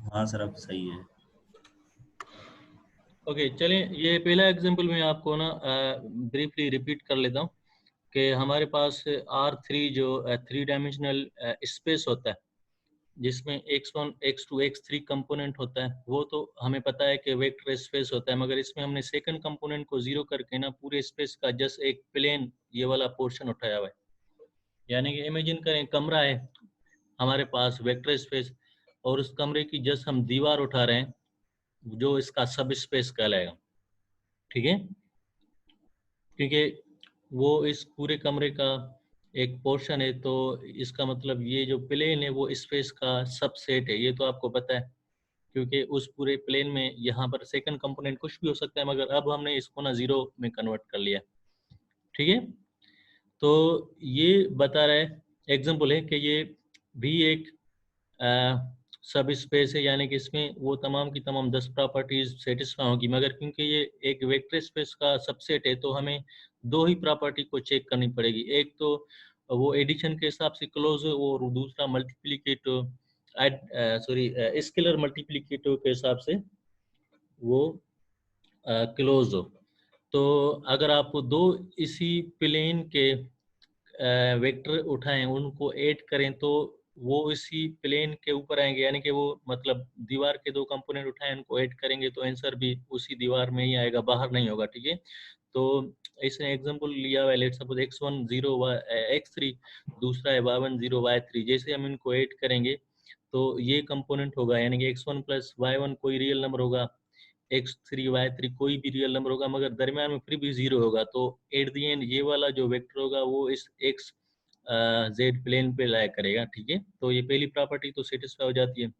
हाँ सर अब सही है। ओके चलिए, ये पहला एग्जांपल मैं आपको ना ब्रीफली रिपीट कर लेता हूँ कि हमारे पास R3 जो 3 डायमेंशनल स्पेस होता है, जिसमें x1 x2 x3 कंपोनेंट होता है, वो तो हमें पता है कि वेक्टर स्पेस होता है, मगर इसमें हमने सेकंड कंपोनेंट को जीरो करके ना पूरे स्पेस का जस्ट एक प्लेन ये वाला पोर्शन उठाया हुआ है। यानी कि इमेजिन करें कमरा है हमारे पास वेक्टर स्पेस, और उस कमरे की जस्ट हम दीवार उठा रहे हैं, जो इसका सब स्पेस कहलाएगा। ठीक है, क्योंकि वो इस पूरे कमरे का एक पोर्शन है, तो इसका मतलब ये जो प्लेन है वो स्पेस का सबसेट है, ये तो आपको पता है। क्योंकि उस पूरे प्लेन में यहाँ पर सेकंड कंपोनेंट कुछ भी हो सकता है, मगर अब हमने इसको ना जीरो में कन्वर्ट कर लिया। ठीक है, तो ये बता रहा है, एग्जाम्पल है कि ये भी एक सब स्पेस है, यानी कि इसमें वो तमाम की तमाम 10 प्रॉपर्टीज सेटिस्फाई होगी, मगर क्योंकि ये एक वेक्टर स्पेस का सबसेट है तो हमें दो ही प्रॉपर्टी को चेक करनी पड़ेगी। एक तो वो एडिशन के हिसाब से क्लोज हो, और दूसरा मल्टीप्लिकेटिव स्केलर मल्टीप्लिकेटिव के हिसाब से वो क्लोज हो। तो अगर आप दो इसी प्लेन के वेक्टर उठाएं, उनको ऐड करें, तो वो इसी प्लेन के ऊपर आएंगे, यानी कि वो मतलब दीवार के दो कंपोनेंट उठाएं, उनको ऐड करेंगे तो आंसर भी उसी दीवार में ही आएगा, बाहर नहीं होगा। ठीक है, तो इसने एग्जांपल लिया हुआ है, लेट्स सपोज x1 0 x3, दूसरा है y1 0 y3। जैसे हम इनको ऐड करेंगे तो ये कंपोनेंट होगा, यानी कि x1 प्लस y1 कोई रियल नंबर होगा, x3 y3 कोई भी रियल नंबर होगा, मगर दरमियान में फिर भी जीरो होगा। तो एट दी एंड ये वाला जो वेक्टर होगा वो इस x जेड प्लेन पे लाया करेगा। ठीक है, तो ये पहली प्रॉपर्टी तो सेटिस्फाई हो जाती है।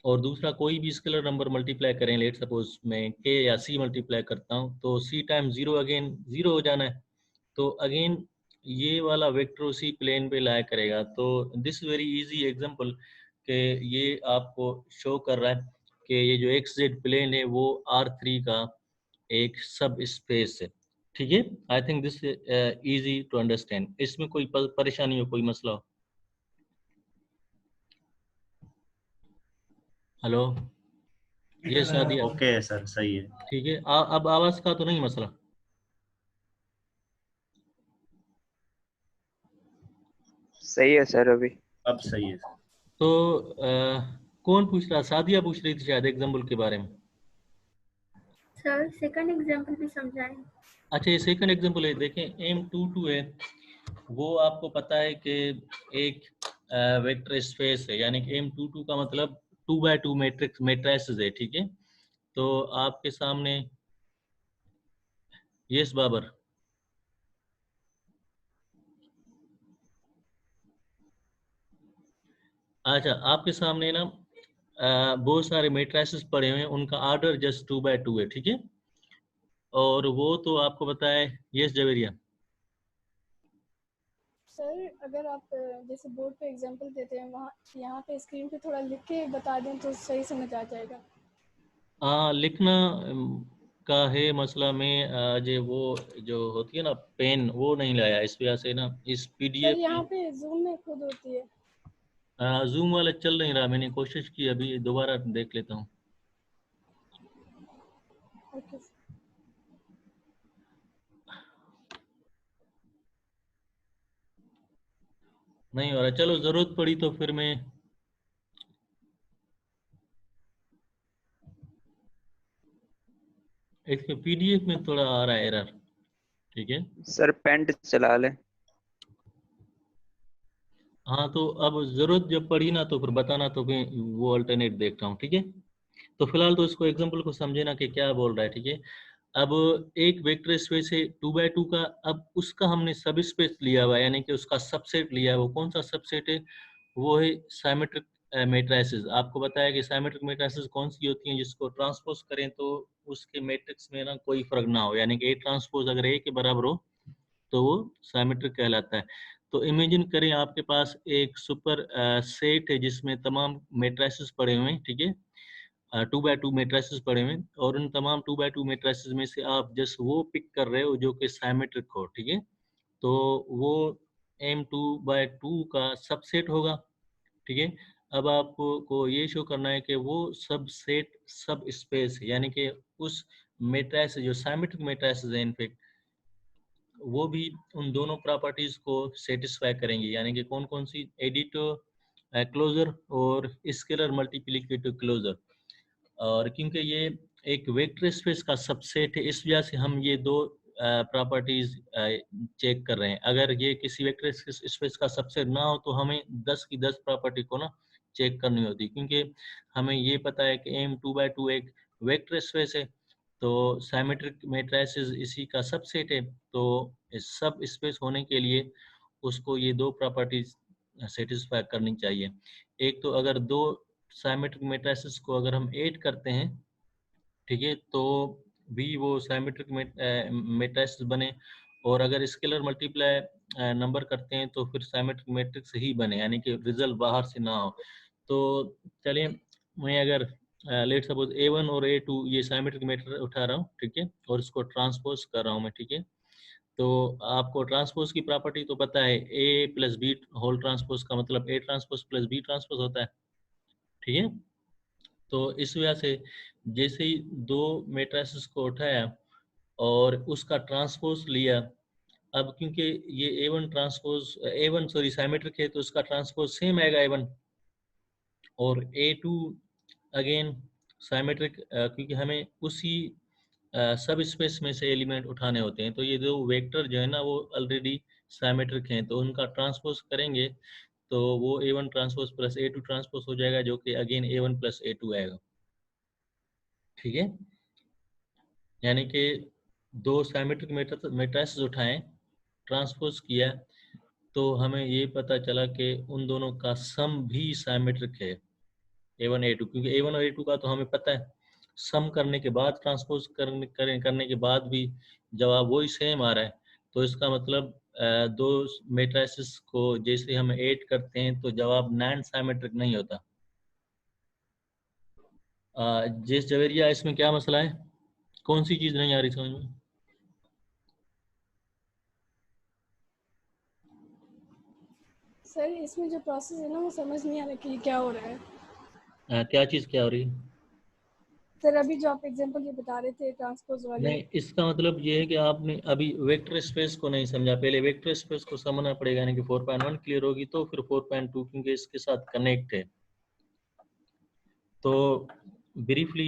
और दूसरा, कोई भी स्केलर नंबर मल्टीप्लाई करें, लेट सपोज मैं k या c मल्टीप्लाई करता हूँ, तो c time zero again zero हो जाना है, तो अगेन ये वाला वेक्टर उसी प्लेन पे लाया करेगा। तो दिस वेरी इजी एग्जांपल कि ये आपको शो कर रहा है कि ये जो एक्स जेड प्लेन है वो R3 का एक सब स्पेस है। ठीक है, I think this easy to understand. इसमें कोई परेशानी हो, कोई मसला हो? हेलो, ये सादिया? ओके है सर, सही है। ठीक है, अब आवाज का तो नहीं मसला? सही है सर अभी। अब सही है सर। तो कौन पूछ रहा? सादिया पूछ रही थी शायद एग्जाम्पल के बारे में। सर सेकंड एग्जाम्पल भी समझाएं। अच्छा, ये सेकंड एग्जाम्पल है, देखें M22 है, वो आपको पता है कि एक वेक्टर स्पेस है, यानी कि M22 का मतलब 2x2 मैट्रिक्स मैट्रिसेस है। ठीक है, तो आपके सामने, यस बाबर, अच्छा आपके सामने ना बहुत सारे मैट्रिसेस पड़े हुए हैं, उनका ऑर्डर जस्ट 2x2 है। ठीक है, और वो तो आपको पता है। यस जवेरिया? सर अगर आप जैसे बोर्ड पे एग्जांपल देते हैं, वहाँ यहाँ पे स्क्रीन पे थोड़ा लिख के बता दें तो सही समझ आ जाएगा। हाँ, लिखना का है मसला में, जो वो जो होती है ना पेन, वो नहीं लाया, इस वजह से ना इस सर पीडीएफ यहाँ में पे जूम में खुद होती है। जूम वाला चल नहीं रहा। मैंने कोशिश की, अभी दोबारा देख लेता हूँ। ओके। नहीं हो रहा, चलो जरूरत पड़ी तो फिर मैं इसके पीडीएफ में थोड़ा आ रहा है एरर। ठीक है, सर पेंट चला ले। हाँ तो अब जरूरत जब पड़ी ना तो फिर बताना, तो मैं वो अल्टरनेट देखता हूँ। ठीक है, तो फिलहाल तो इसको एग्जाम्पल को समझे ना कि क्या बोल रहा है। ठीक है, अब एक वेक्टर स्पेस है 2x2 का, अब उसका हमने सब स्पेस लिया हुआ है, यानी कि उसका सबसेट लिया है। वो कौन सा सबसेट है? वो है साइमेट्रिक मैट्रिसेस। आपको बताया कि साइमेट्रिक मैट्रिसेस कौन सी होती हैं, जिसको ट्रांसपोज करें तो उसके मैट्रिक्स में ना कोई फर्क ना हो, यानी कि ए ट्रांसपोज अगर ए के बराबर हो तो वो साइमेट्रिक कहलाता है। तो इमेजिन करें आपके पास एक सुपर सेट है जिसमें तमाम मैट्रिसेस पड़े हुए हैं। ठीक है, 2x2 मैट्रिसेस पड़े हुए हैं, और उन तमाम 2x2 मैट्रिसेस में से आप जस्ट वो पिक कर रहे हो जो कि साइमेट्रिक हो। ठीक है, तो वो M2/2 का सबसेट होगा। ठीक है, अब आपको ये शो करना है कि वो सब सेट सब स्पेस है, यानी कि उस मैट्रिक्स जो सिमेट्रिक मैट्रिक्स है इनफैक्ट वो भी उन दोनों प्रॉपर्टीज को सेटिस्फाई करेंगे, यानी कि कौन कौन सी, एडिटिव क्लोजर और स्केलर मल्टीप्लिकेटिव क्लोजर। और क्योंकि ये एक वेक्टर स्पेस का सबसेट है इस वजह से हम ये दो प्रॉपर्टीज चेक कर रहे हैं। अगर ये किसी वेक्टर स्पेस का सबसेट ना हो तो हमें 10 की 10 प्रॉपर्टी को ना चेक करनी होती, क्योंकि हमें ये पता है कि M2×2 एक वेक्टर स्पेस है, तो साइमेट्रिक मैट्रिसेस इसी का सबसेट है, तो इस सब स्पेस होने के लिए उसको ये दो प्रॉपर्टीज सेटिस्फाई करनी चाहिए। एक तो अगर दो साइमेट्रिक मैट्रिसेस को अगर हम ऐड करते हैं, ठीक है, तो भी वो साइमेट्रिक मैट्रिसेस बने, और अगर स्केलर मल्टीप्लाई नंबर करते हैं तो फिर साइमेट्रिक मैट्रिक्स ही बने, यानी कि रिजल्ट बाहर से ना हो। तो चलिए मैं अगर लेट सपोज A1 और A2 ये साइमेट्रिक मैट्रिक्स उठा रहा हूँ, ठीक है, और इसको ट्रांसपोज कर रहा हूँ मैं, ठीक है। तो आपको ट्रांसपोज की प्रॉपर्टी तो पता है, A+B होल ट्रांसपोज का मतलब A transpose plus B transpose होता है, ठीक है। तो इस वजह से जैसे ही दो मैट्रिसेस को उठाया और उसका ट्रांसपोज लिया, अब क्योंकि ये A1 transpose A1 sorry symmetric है तो उसका ट्रांसपोज सेम आएगा A1, और A2 अगेन साइमेट्रिक, क्योंकि हमें उसी सब स्पेस में से एलिमेंट उठाने होते हैं, तो ये दो वेक्टर जो है ना वो ऑलरेडी साइमेट्रिक हैं, तो उनका ट्रांसपोज करेंगे तो वो A1 transpose plus A2 transpose हो जाएगा, जो कि अगेन A1 प्लस A2 आएगा, ठीक है। यानी कि दो साइमेट्रिक मैट्रिसेस उठाएं, ट्रांसपोज किया, तो हमें ये पता चला कि उन दोनों का सम भी साइमेट्रिक है, A1 A2, क्योंकि A1 और A2 का तो हमें पता है, सम करने के बाद ट्रांसपोज करने के बाद भी जवाब वही सेम आ रहा है, तो इसका मतलब दो मैट्रिसेस को जैसे हम ऐड करते हैं तो जवाब नॉन साइमेट्रिक नहीं होता। जिस जवेरिया, इसमें क्या मसला है, कौन सी चीज नहीं आ रही समझ में? सर इसमें जो प्रोसेस है ना वो समझ नहीं आ रहा कि ये क्या हो रहा है। क्या चीज क्या हो रही है? सर अभी जो आप एग्जांपल ये बता रहे थे ट्रांसपोज वाले, नहीं, इसका मतलब ये है कि आपने अभी वेक्टर स्पेस को नहीं समझा, पहले वेक्टर स्पेस को समझना पड़ेगा, यानी कि 4.1 क्लियर होगी तो फिर 4.2, क्योंकि इसके साथ कनेक्ट है। तो ब्रीफली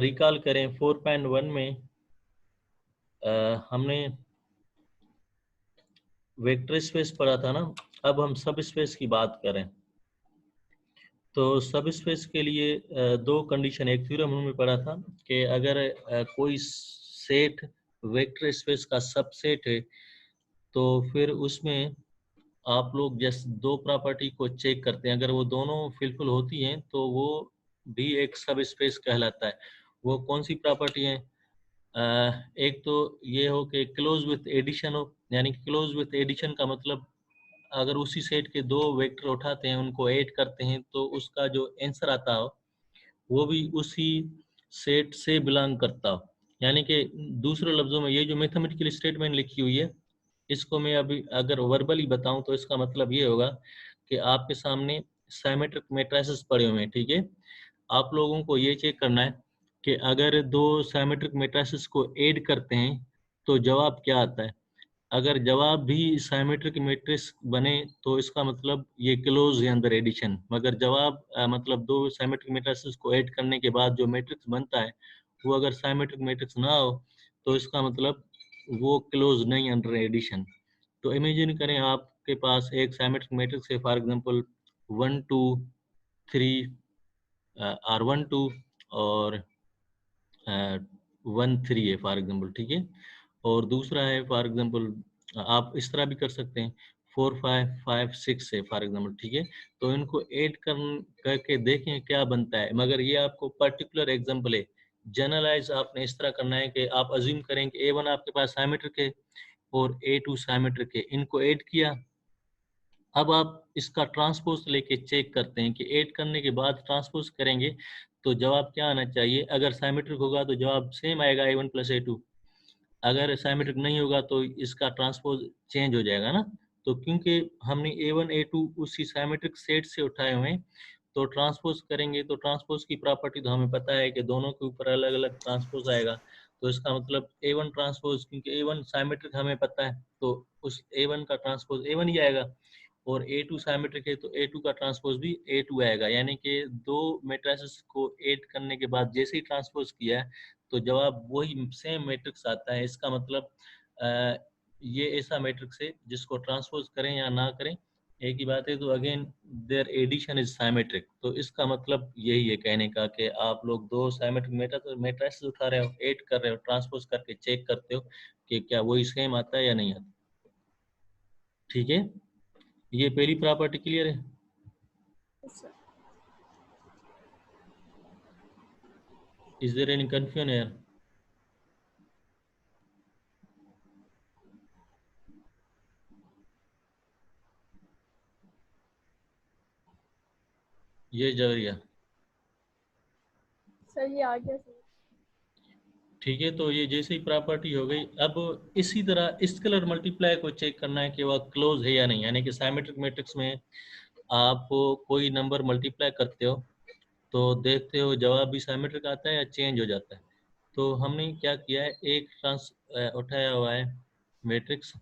रिकॉल करें, 4.1 में हमने वेक्टर स्पेस पढ़ा था ना, अब हम सब स्पेस की बात करें। तो सब स्पेस के लिए दो कंडीशन, एक थ्योरम हमने पढ़ा था कि अगर कोई सेट वेक्टर स्पेस का सबसेट है तो फिर उसमें आप लोग जैसे दो प्रॉपर्टी को चेक करते हैं, अगर वो दोनों फिलफुल होती हैं तो वो भी एक सब स्पेस कहलाता है। वो कौन सी प्रॉपर्टी है? एक तो ये हो कि क्लोज विथ एडिशन हो, यानी क्लोज विथ एडिशन का मतलब अगर उसी सेट के दो वेक्टर उठाते हैं उनको ऐड करते हैं तो उसका जो आंसर आता हो वो भी उसी सेट से बिलोंग करता हो। यानी कि दूसरे लफ्जों में ये जो मैथमेटिकल स्टेटमेंट लिखी हुई है इसको मैं अभी अगर वर्बली बताऊं तो इसका मतलब ये होगा कि आपके सामने साइमेट्रिक मैट्रिसेस पड़े हुए हैं, ठीक है। आप लोगों को ये चेक करना है कि अगर दो साइमेट्रिक मैट्रिसेस को ऐड करते हैं तो जवाब क्या आता है। अगर जवाब भी साइमेट्रिक मैट्रिक्स बने तो इसका मतलब ये क्लोज है अंदर एडिशन, मगर जवाब मतलब दो साइमेट्रिक मैट्रिसेस को ऐड करने के बाद जो मैट्रिक्स बनता है वो अगर साइमेट्रिक मैट्रिक्स ना हो तो इसका मतलब वो क्लोज नहीं अंडर एडिशन। तो इमेजिन करें आपके पास एक साइमेट्रिक मैट्रिक्स है, फॉर एग्जांपल 1 2 3 R12 और 1 3 है फॉर एग्जांपल, ठीक है। और दूसरा है फॉर एग्जांपल आप इस तरह भी कर सकते हैं 4 5 5 6 है फॉर एग्जांपल, ठीक है। तो इनको ऐड करके देखें क्या बनता है, मगर ये आपको पर्टिकुलर एग्जांपल है। जनरलाइज आपने इस तरह करना है कि आप अज्यूम करें कि A1 आपके पास साइमेट्रिक है और A2 साइमेट्रिक है, इनको ऐड किया। अब आप इसका ट्रांसपोज लेके चेक करते हैं कि ऐड करने के बाद ट्रांसपोज करेंगे तो जवाब क्या आना चाहिए। अगर साइमेट्रिक होगा तो जवाब सेम आएगा A1 प्लस A2, अगर साइमेट्रिक नहीं होगा तो इसका ट्रांसपोज चेंज हो जाएगा ना। तो क्योंकि हमने A1 A2 उसी साइमेट्रिक सेट से उठाए हुए हैं तो ट्रांसपोज करेंगे तो ट्रांसपोज की प्रॉपर्टी तो हमें पता है कि दोनों के ऊपर अलग अलग ट्रांसपोज आएगा। तो इसका मतलब A1 ट्रांसपोज, क्योंकि A1 साइमेट्रिक हमें पता है तो उस A1 का ट्रांसपोज A1 ही आएगा, और A2 साइमेट्रिक है तो A2 का ट्रांसपोज भी A2 आएगा। यानी कि दो मैट्रिसेस को ऐड करने के बाद जैसे ही ट्रांसपोज किया है तो जवाब वही सेम मैट्रिक्स आता है। इसका मतलब ये ऐसा मैट्रिक्स है जिसको ट्रांसपोज करें या ना करें एक ही बात है। तो again there addition is symmetric. तो इसका मतलब यही है कहने का कि आप लोग दो साइमेट्रिक मैट्रिसेस उठा रहे हो, ऐड कर रहे हो, ट्रांसपोज करके चेक करते हो कि क्या वही सेम आता है या नहीं आता। ठीक है, ये पहली प्रॉपर्टी क्लियर है। Yes, sir. Is there any confusion यार? ये जरिया सर ये आ गया सर। ठीक है। तो ये जैसे ही प्रॉपर्टी हो गई, अब इसी तरह स्केलर मल्टीप्लाई को चेक करना है कि वह क्लोज है या नहीं। यानी कि साइमेट्रिक मैट्रिक्स में आप कोई नंबर मल्टीप्लाई करते हो तो देखते हो जवाब भी साइमेट्रिक आता है या चेंज हो जाता है। तो हमने क्या किया है, एक उठाया हुआ है मैट्रिक्स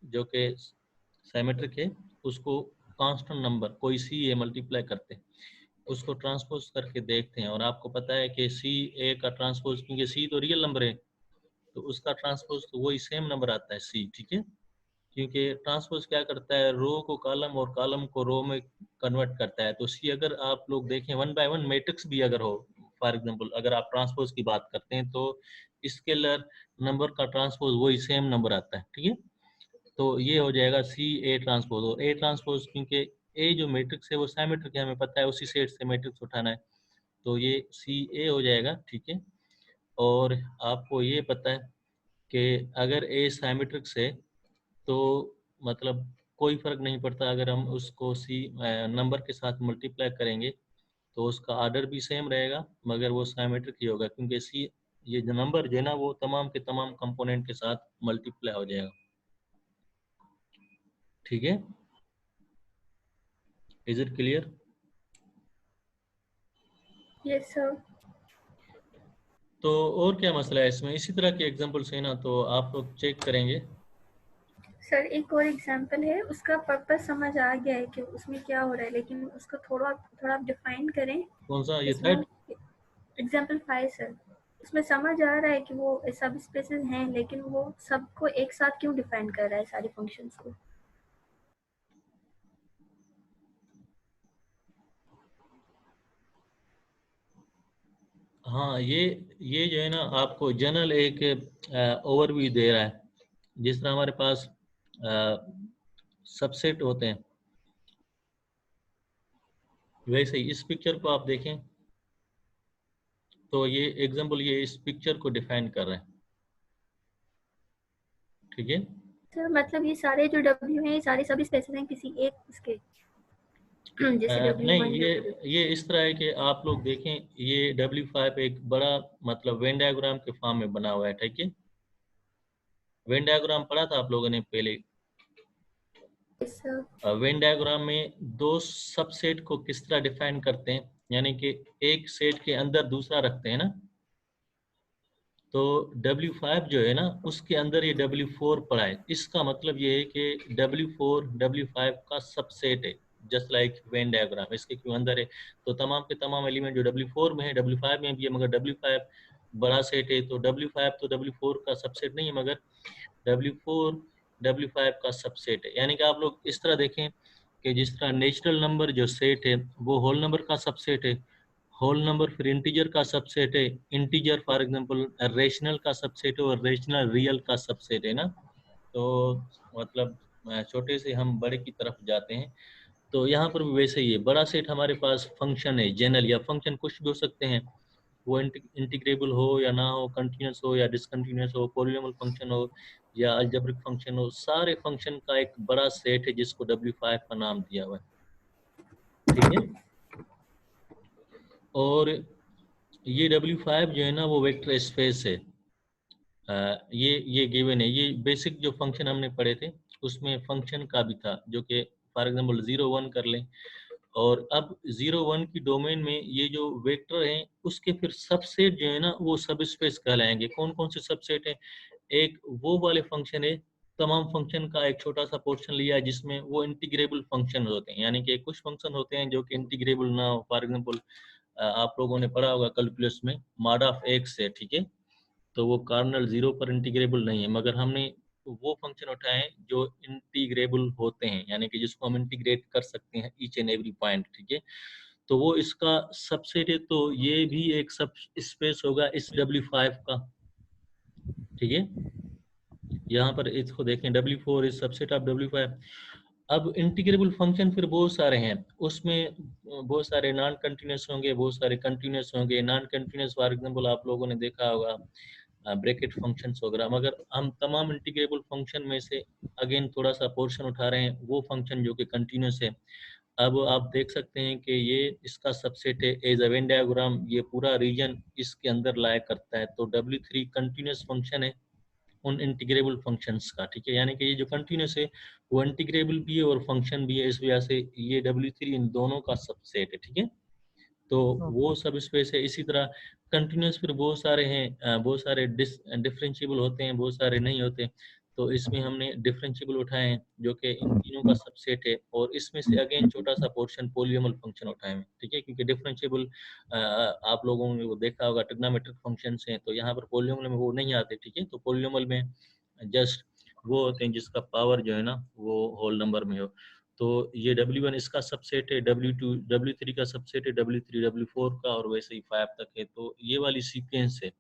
जो कि साइमेट्रिक है, उसको कांस्टेंट नंबर कोई सी ए मल्टीप्लाई करते हैं, उसको ट्रांसपोज करके देखते हैं। और आपको पता है कि सी ए का ट्रांसपोज, क्योंकि सी तो रियल नंबर है तो उसका ट्रांसपोज तो वही सेम नंबर आता है सी। ठीक है, क्योंकि ट्रांसपोज क्या करता है, रो को कॉलम और कॉलम को रो में कन्वर्ट करता है। तो सी अगर आप लोग देखें 1 बाय 1 मैट्रिक्स भी अगर हो, फॉर एग्जांपल अगर आप ट्रांसपोज की बात करते हैं तो स्केलर नंबर का ट्रांसपोज वही सेम नंबर आता है। ठीक है, तो ये हो जाएगा सी ए ट्रांसपोज। और ए ट्रांसपोज क्योंकि ए जो मैट्रिक्स है वो साइमेट्रिक है, हमें पता है उसी सेट से मैट्रिक्स उठाना है, तो ये सी ए हो जाएगा। ठीक है, और आपको ये पता है कि अगर ए साइमेट्रिक्स है तो मतलब कोई फर्क नहीं पड़ता, अगर हम उसको सी नंबर के साथ मल्टीप्लाई करेंगे तो उसका आर्डर भी सेम रहेगा मगर वो साइमेट्रिक ही होगा, क्योंकि सी ये जो नंबर जो है ना वो तमाम के तमाम कंपोनेंट के साथ मल्टीप्लाई हो जाएगा। ठीक है, is it clear? Yes sir. तो और क्या मसला है इसमें, इसी तरह के एग्जांपल्स है ना, तो आप लोग चेक करेंगे। सर एक और एग्जांपल है, उसका पर्पस समझ आ गया है कि उसमें क्या हो रहा है, लेकिन उसको थोड़ा थोड़ा आप डिफाइन करें। कौन सा, ये इसमें थर्ड? एग्जांपल 5 सर, उसमें समझ आ रहा है कि वो सब स्पेसेस हैं, लेकिन वो सबको एक साथ क्यों डिफाइन कर रहा है सारे फंक्शंस को। हाँ, ये जो है ना आपको जनरल एक ओवरव्यू दे रहा है। जिस तरह हमारे पास सबसेट होते हैं वैसे ही इस पिक्चर को आप देखें तो ये एग्जांपल ये इस पिक्चर को डिफाइन कर रहा है। ठीक है, सर मतलब ये सारे जो W हैं ये सारे सभी स्पेसेस हैं किसी एक इसके जैसे नहीं, W1 ये इस तरह है कि आप लोग देखें ये W5 एक बड़ा मतलब वेन डायग्राम के फॉर्म में बना हुआ है। ठीक है, वेन डायग्राम पढ़ा था आप लोगों ने पहले। सर। वेन डायग्राम में दो सबसेट को किस तरह डिफाइन करते हैं, यानी कि एक सेट के अंदर दूसरा रखते हैं ना, तो W5 जो है ना उसके अंदर ये W4 पड़ा है। इसका मतलब ये है कि W4 W5 का सबसेट है, जस्ट लाइक वेन डायग्राम इसके क्यों अंदर है। तो तमाम के तमाम एलिमेंट जो W4 में है W5 में भी है, मगर W5 बड़ा सेट है तो W5 तो W4 का सबसेट नहीं है, मगर W4 W5 का सबसेट है। यानी कि आप लोग इस तरह देखें कि जिस तरह नेचुरल नंबर जो सेट है वो होल नंबर का सबसेट है, होल नंबर फिर इंटीजर का सबसेट है, इंटीजर फॉर एग्जांपल रेशनल का सबसेट है और रेशनल रियल का सबसेट है ना। तो मतलब छोटे से हम बड़े की तरफ जाते हैं। तो यहाँ पर भी वैसे ही है, बड़ा सेट हमारे पास फंक्शन है जनरल, या फंक्शन कुछ भी हो सकते हैं, वो इंटीग्रेबल हो या ना हो, कंटिन्यूस हो या डिसकंटिन्यूस हो, पॉलिनोमियल फंक्शन हो या अलजेब्रिक फंक्शन हो, सारे फंक्शन का एक बड़ा सेट है जिसको W5 का नाम दिया हुआ है। ठीक है, और ये W5 जो है ना वो वेक्टर स्पेस है। ये गिवन है, ये बेसिक जो फंक्शन हमने पढ़े थे उसमें फंक्शन का भी था, जो कि फॉर एग्जांपल 0 1 कर लें और अब 0 1 की डोमेन में ये जो वेक्टर हैं उसके फिर सबसेट जो है ना वो सब स्पेस कहलाएंगे। कौन कौन से सबसेट है? एक वो वाले फंक्शन है, तमाम फंक्शन का एक छोटा सा पोर्शन लिया है जिसमें वो इंटीग्रेबल फंक्शन होते हैं, यानी कि कुछ फंक्शन होते हैं जो कि इंटीग्रेबल ना हो। फॉर एग्जांपल आप लोगों ने पढ़ा होगा कैलकुलस में मॉड ऑफ x है, ठीक है, तो वो कार्नल 0 पर इंटीग्रेबल नहीं है, मगर हमने वो फंक्शन उठाए हैं जो इंटीग्रेबल होते हैं, यानी कि जिसको हम इंटीग्रेट कर सकते हैं ईच एंड एवरी पॉइंट, ठीक है। तो वो इसका सबसेट है, तो ये भी एक सब स्पेस होगा इस W5 का, ठीक है। यहाँ पर इसको देखें, W4 is subset of W5। अब इंटीग्रेबल फंक्शन फिर बहुत सारे हैं, उसमें बहुत सारे नॉन कंटिन्यूस होंगे, बहुत सारे कंटिन्यूस होंगे। नॉन कंटिन्यूस फॉर एग्जांपल आप लोगों ने देखा होगा ब्रैकेट फंक्शंस वगैरह, मगर हम तमाम इंटीग्रेबल फंक्शन में से अगेन थोड़ा सा पोर्शन उठा रहे हैं वो फंक्शन जो कि कंटिन्यूस है। अब आप देख सकते हैं कि ये इसका सबसेट है एज अ वेन डायग्राम, ये पूरा रीजन इसके अंदर लाया करता है। तो W3 कंटिन्यूस फंक्शन है उन इंटीग्रेबल फंक्शंस का, ठीक है, यानी कि ये जो कंटिन्यूस है वो इंटीग्रेबल भी है और फंक्शन भी है, इस वजह से ये W3 इन दोनों का सबसेट है, ठीक है। तो वो सब स्पेस है। इसी तरह कंटिन्यूस फिर बहुत सारे हैं, बहुत सारे डिफरेंशिएबल होते हैं, बहुत सारे नहीं होते। तो इसमें हमने डिफरेंशिएबल उठाए हैं जो कि इन तीनों का सबसेट है, और इसमें से अगेन छोटा सा पोर्शन पॉलीनोमियल फंक्शन उठाए हैं, ठीक है, क्योंकि डिफरेंशिएबल आप लोगों ने वो देखा होगा ट्रिग्नोमेट्रिक फंक्शंस हैं, तो यहाँ पर पॉलीनोमियल में वो नहीं आते, ठीक है। तो पॉलीनोमियल में जस्ट वो होते हैं जिसका पावर जो है ना वो होल नंबर में हो। तो ये W1 इसका सबसेट है, W2 W3 का सबसेट है, W3 W4 का, और वैसे ही 5 तक है। तो ये वाली सीक्वेंस है,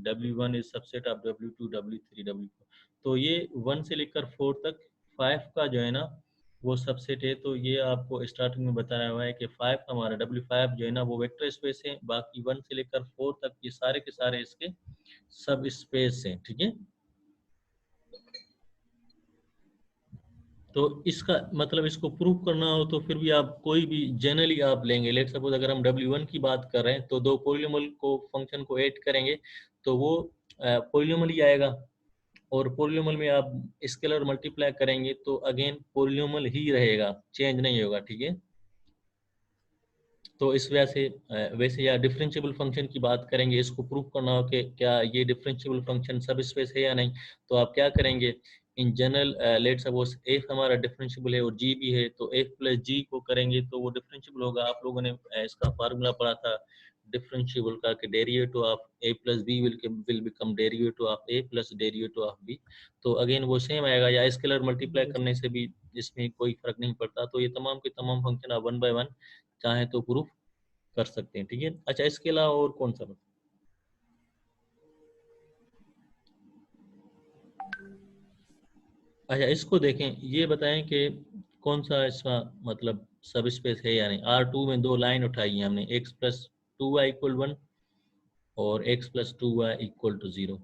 W1 is subset of W2 W3 W4। तो ये 1 से लेकर 4 तक 5 का जो है ना वो सबसेट है। तो ये आपको स्टार्टिंग में बताया हुआ है कि 5 हमारा W5 जो है ना वो वेक्टर स्पेस है, बाकी 1 से लेकर 4 तक ये सारे के सारे इसके सब स्पेस हैं, ठीक है। तो इसका मतलब इसको प्रूव करना हो तो फिर भी आप कोई भी जनरली आप लेंगे, लेट सपोज अगर हम W1 की बात कर रहे हैं तो दो पॉलीनोमियल को फंक्शन को ऐड करेंगे तो वो पॉलीनोमियल ही आएगा, और पॉलीनोमियल में आप स्केलर मल्टीप्लाई करेंगे तो अगेन पॉलीनोमियल ही रहेगा, चेंज नहीं होगा, ठीक है। तो इस वजह से वैसे या डिफरेंशिएबल फंक्शन की बात करेंगे, इसको प्रूव करना हो कि क्या ये डिफरेंशिएबल फंक्शन सब स्पेस है या नहीं, तो आप क्या करेंगे, in general let suppose f हमारा डिफरेंशिएबल है और g भी है, तो f प्लस g को करेंगे तो वो डिफरेंशिएबल होगा। आप लोगों ने इसका फार्मूला पढ़ा था डिफरेंशिएबल का कि derivative of a plus b will become derivative of a plus derivative of b। तो अगेन वो सेम आएगा, या स्केलर मल्टीप्लाई करने से भी इसमें कोई फर्क नहीं पड़ता। तो ये तमाम के तमाम फंक्शन आप 1 बाय 1 चाहे तो प्रूफ कर सकते हैं, ठीक है। अच्छा, इसके अलावा और कौन सा? अच्छा, इसको देखें, ये बताएं कि कौन सा इसका मतलब सब स्पेस है या नहीं। R2 में दो लाइन उठाई है हमने, x प्लस 2y इक्वल 1 और x plus 2y equal to 0।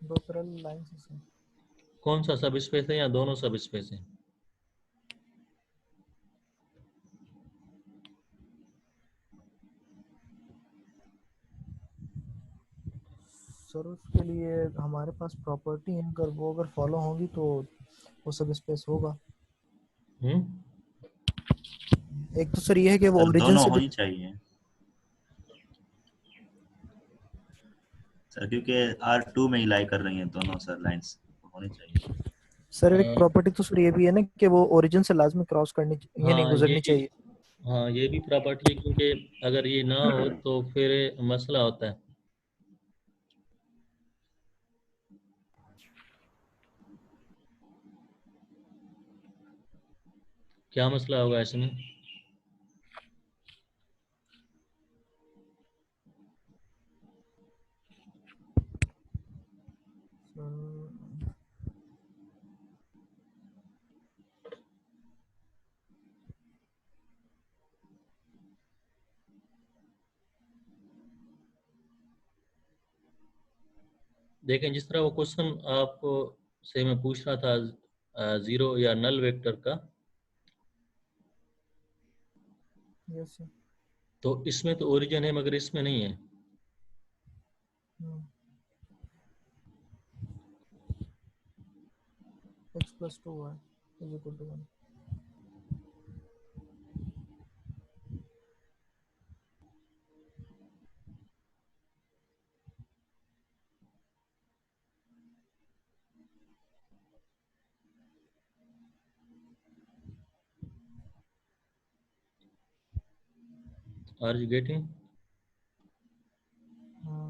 दो पैरेलल लाइंस हैं, कौन सा सब स्पेस है या दोनों सब स्पेस है? सर उसके लिए हमारे पास प्रॉपर्टी है, अगर वो अगर फॉलो होगी तो वो सब स्पेस होगा। एक तो सर ये है कि वो सर ओरिजिन दोनों से होनी चाहिए सर, क्योंकि R2 में ही लाई कर रही हैं दोनों सर, लाइंस होनी चाहिए। सर एक प्रॉपर्टी तो सर ये भी है ना कि वो ओरिजिन से लाजमी क्रॉस करनी ये नहीं हाँ गुजरनी चाहिए। हाँ, ये भी प्रॉपर्टी है, क्योंकि अगर ये ना हो तो फिर मसला होता है। क्या मसला होगा इसमें? देखें, जिस तरह वो क्वेश्चन आपको से मैं पूछ रहा था जीरो या नल वेक्टर का, यस सर। तो इसमें तो ओरिजिन है मगर इसमें नहीं है। x plus 2y is equal to 1। Are you getting?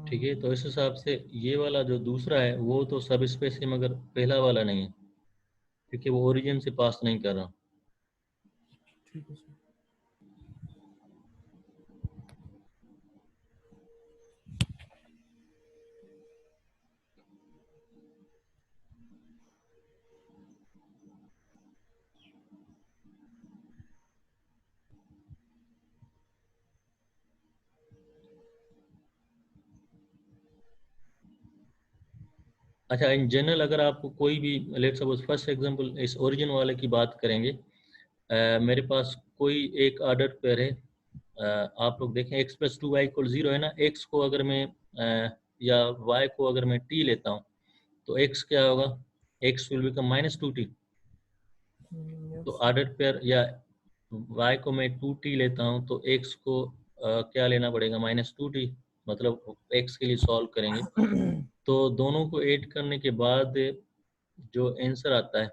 ठीक है, तो इस हिसाब से ये वाला जो दूसरा है वो तो सब स्पेस है, मगर पहला वाला नहीं है क्योंकि वो ओरिजिन से पास नहीं कर रहा। ठीक है सर। अच्छा, इन जनरल अगर आप कोई भी लेट्स सपोज फर्स्ट एग्जांपल इस ओरिजिन वाले की बात करेंगे, मेरे पास कोई एक ऑर्डर पेयर है, आप लोग देखें x + 2y = 0 है ना। x को अगर मैं या y को अगर मैं t लेता हूँ तो x क्या होगा, x विल बिकम -2t। तो ऑर्डर पेयर या y को मैं 2t लेता हूँ तो x को क्या लेना पड़ेगा, -2t, मतलब x के लिए सॉल्व करेंगे तो दोनों को ऐड करने के बाद जो आंसर आता है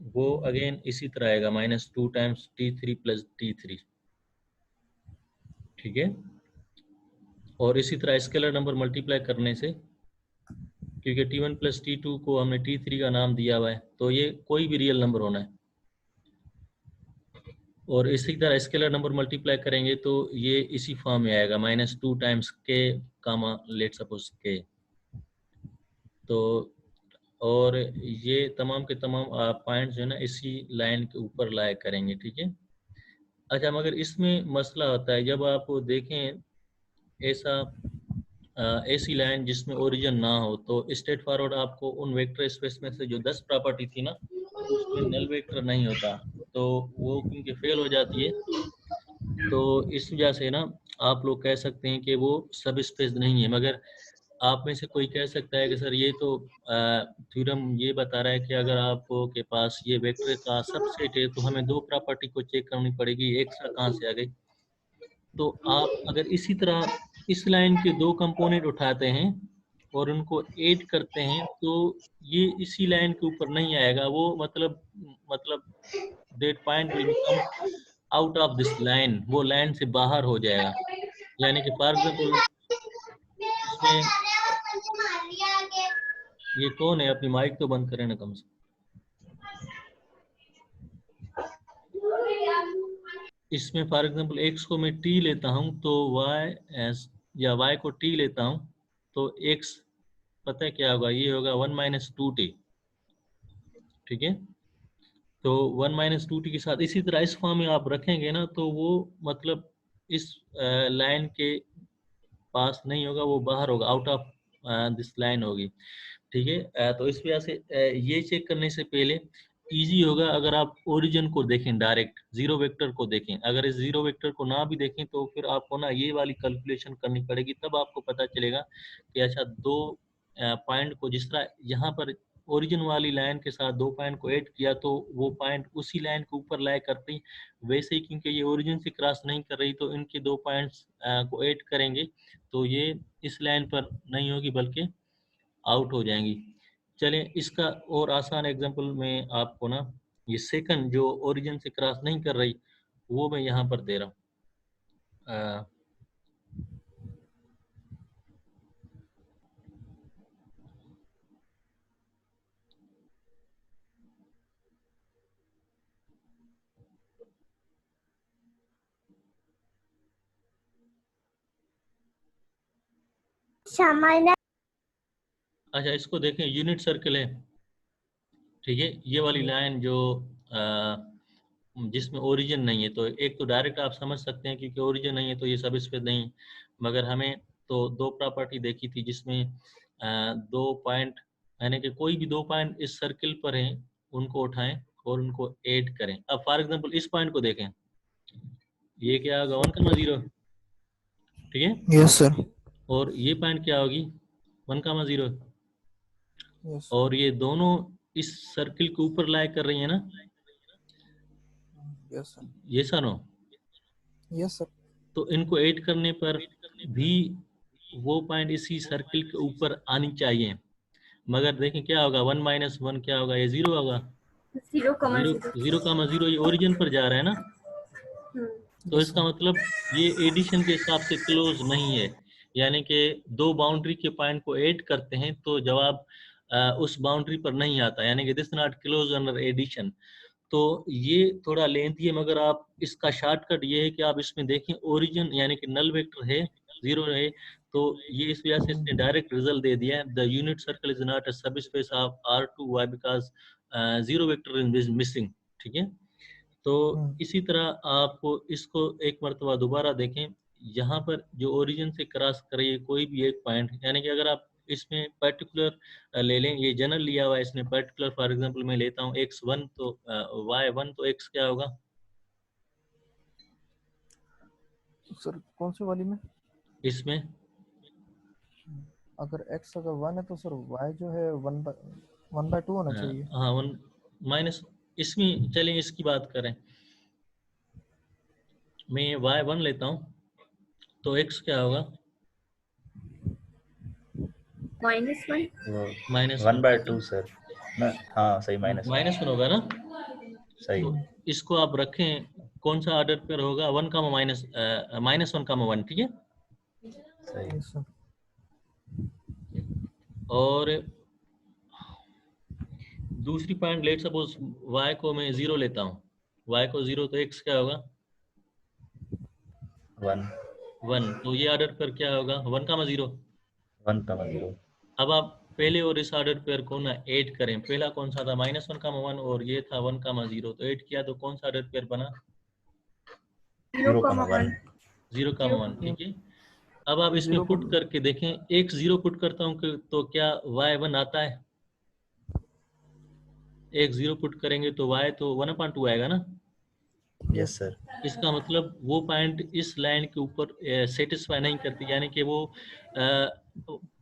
वो अगेन इसी तरह आएगा, -2 × t3 + t3। ठीक है, और इसी तरह स्केलर नंबर मल्टीप्लाई करने से, क्योंकि t1 + t2 को हमने t3 का नाम दिया हुआ है तो ये कोई भी रियल नंबर होना है, और इसी तरह स्केलर नंबर मल्टीप्लाई करेंगे तो ये इसी फॉर्म में आएगा, -2 × k, लेट्स सपोज k। तो और ये तमाम के तमाम पॉइंट्स जो है ना इसी लाइन के ऊपर लाया करेंगे। ठीक है, अच्छा, मगर इसमें मसला होता है जब आप देखें ऐसी लाइन जिसमें ओरिजिन ना हो तो स्ट्रेट फॉरवर्ड आपको उन वेक्टर स्पेस में से जो 10 प्रॉपर्टी थी ना उसमें नल वेक्टर नहीं होता, तो वो क्योंकि फेल हो जाती है, तो इस वजह से ना आप लोग कह सकते हैं कि वो सब स्पेस नहीं है। मगर आप में से कोई कह सकता है कि सर ये तो थ्योरम ये बता रहा है कि अगर आपके पास ये वेक्टर का सबसेट है तो हमें दो प्रॉपर्टी को चेक करनी पड़ेगी, एक सा कहाँ से आ गई। तो आप अगर इसी तरह इस लाइन के दो कंपोनेंट उठाते हैं और उनको ऐड करते हैं तो ये इसी लाइन के ऊपर नहीं आएगा, वो मतलब that point will become out of this line, वो लाइन से बाहर हो जाएगा। यानी कि फॉर एग्जाम्पल इसमें ये कौन है, अपनी माइक तो बंद करें ना कम से। इसमें फॉर एग्जाम्पल x को मैं t लेता हूँ तो y को t लेता हूँ तो x पता है क्या होगा, ये होगा 1 - 2t। ठीक है, तो 1 - 2t के साथ इसी तरह इस फॉर्म में आप रखेंगे ना तो वो मतलब इस लाइन के पास नहीं होगा, वो बाहर होगा, आउट ऑफ दिस लाइन होगी। ठीक है, तो इस वजह से ये चेक करने से पहले इजी होगा अगर आप ओरिजिन को देखें, डायरेक्ट जीरो वेक्टर को देखें। अगर इस जीरो वेक्टर को ना भी देखें तो फिर आपको ना ये वाली कैलकुलेशन करनी पड़ेगी, तब आपको पता चलेगा कि अच्छा दो पॉइंट को जिस तरह यहाँ पर ओरिजिन वाली लाइन के साथ दो पॉइंट को ऐड किया तो वो पॉइंट उसी लाइन के ऊपर लाया करती, वैसे ही क्योंकि ये ओरिजिन से क्रॉस नहीं कर रही तो इनके दो पॉइंट्स को ऐड करेंगे तो ये इस लाइन पर नहीं होगी बल्कि आउट हो जाएंगी। चलें, इसका और आसान एग्जांपल मैं आपको ना ये सेकंड जो ओरिजिन से क्रॉस नहीं कर रही वो मैं यहाँ पर दे रहा हूँ। अच्छा, इसको देखें, यूनिट सर्कल है। ठीक है, ये वाली लाइन जो जिसमें ओरिजिन नहीं है, तो एक तो डायरेक्ट आप समझ सकते हैं क्योंकि ओरिजिन नहीं है तो ये सब स्पेस नहीं, मगर हमें तो दो प्रॉपर्टी देखी थी जिसमें दो पॉइंट यानी कि कोई भी दो पॉइंट इस सर्किल पर हैं उनको उठाएं और उनको ऐड करें। अब फॉर एग्जांपल इस पॉइंट को देखें, ये क्या होगा 1,0। ठीक है, यस सर। और ये पॉइंट क्या होगी 1,0। यस और ये दोनों इस सर्किल के ऊपर लाया कर रही है ना, यस सर। ये सर हो। Yes sir. तो इनको ऐड करने पर भी वो पॉइंट इसी सर्किल के ऊपर आनी चाहिए, मगर देखें क्या होगा 1 - 1 क्या होगा, ये 0 होगा। 0,0 0,0 ये ओरिजिन पर जा रहा है ना, तो Yes, इसका sir. मतलब ये एडिशन के हिसाब से क्लोज नहीं है, यानी कि दो बाउंड्री के पॉइंट को ऐड करते हैं तो जवाब उस बाउंड्री पर नहीं आता, यानी कि this not close under addition. तो ये थोड़ा लेंथी है, मगर आप इसका शॉर्टकट ये है कि आप इसमें देखें ओरिजिन यानी कि नल वेक्टर है, 0 है, तो ये इस वजह से इसने डायरेक्ट रिजल्ट दे दिया है, the unit circle is not a subspace of R2 why because 0 vector is missing. ठीक है, तो इसी तरह आप इसको एक मरतबा दोबारा देखें, यहाँ पर जो ओरिजिन से क्रॉस करे कोई भी एक पॉइंट, यानी कि अगर आप इसमें पर्टिकुलर ले लें, ये जनरल लिया हुआ है इसने पर्टिकुलर, फॉर एग्जांपल मैं लेता हूँ x1 तो y1 तो x क्या होगा सर कौन सी वाली में? इसमें? अगर x अगर 1 है तो सर y जो है 1/2 होना चाहिए। हाँ 1 माइनस, इसमें चलें इसकी बात करें, मैं y1 लेता हूँ तो x क्या होगा? -1 माइनस 1/2 सर ना, हाँ सही, -1 होगा ना। सही। तो इसको आप रखें, कौन सा ऑर्डर पर होगा? 1 का -1 ठीक है। सही। Yes, sir. और दूसरी पॉइंट लेट सपोज y को मैं 0 लेता हूँ, y को 0 तो x क्या होगा? 1 तो ये ऑर्डर पर क्या होगा? 1 का 0। 1,0। अब आप पहले और इस ऑर्डर पेयर को ना ऐड करें, पहला कौन सा था? -1, और ये था 1, 0, तो ऐड किया तो कौन सा ऑर्डर पेयर बना? 0,1 0,1 ठीक है। अब आप इसमें 0 पुट करके देखें, एक 0 पुट करता हूँ तो क्या y1 आता है? एक 0 पुट करेंगे तो y तो 1/2 आएगा ना। Yes sir. इसका मतलब वो पॉइंट इस लाइन के ऊपर सेटिस्फाई नहीं करती, यानी कि वो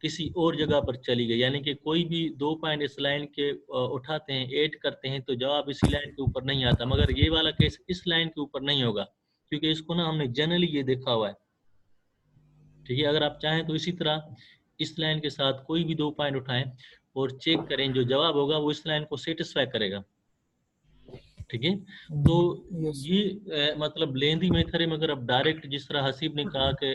किसी और जगह पर चली गई, यानी कि कोई भी दो पॉइंट इस लाइन के उठाते हैं, ऐड करते हैं तो जवाब इसी लाइन के ऊपर नहीं आता। मगर ये वाला केस इस लाइन के ऊपर नहीं होगा, क्योंकि इसको ना हमने जनरली ये देखा हुआ है। ठीक है, अगर आप चाहें तो इसी तरह इस लाइन के साथ कोई भी दो पॉइंट उठाएं और चेक करें, जो जवाब होगा वो इस लाइन को सेटिस्फाई करेगा। ठीक है, तो Yes. ये मतलब लेंदी मेथड है, मगर अब डायरेक्ट जिस तरह हसीब ने कहा कि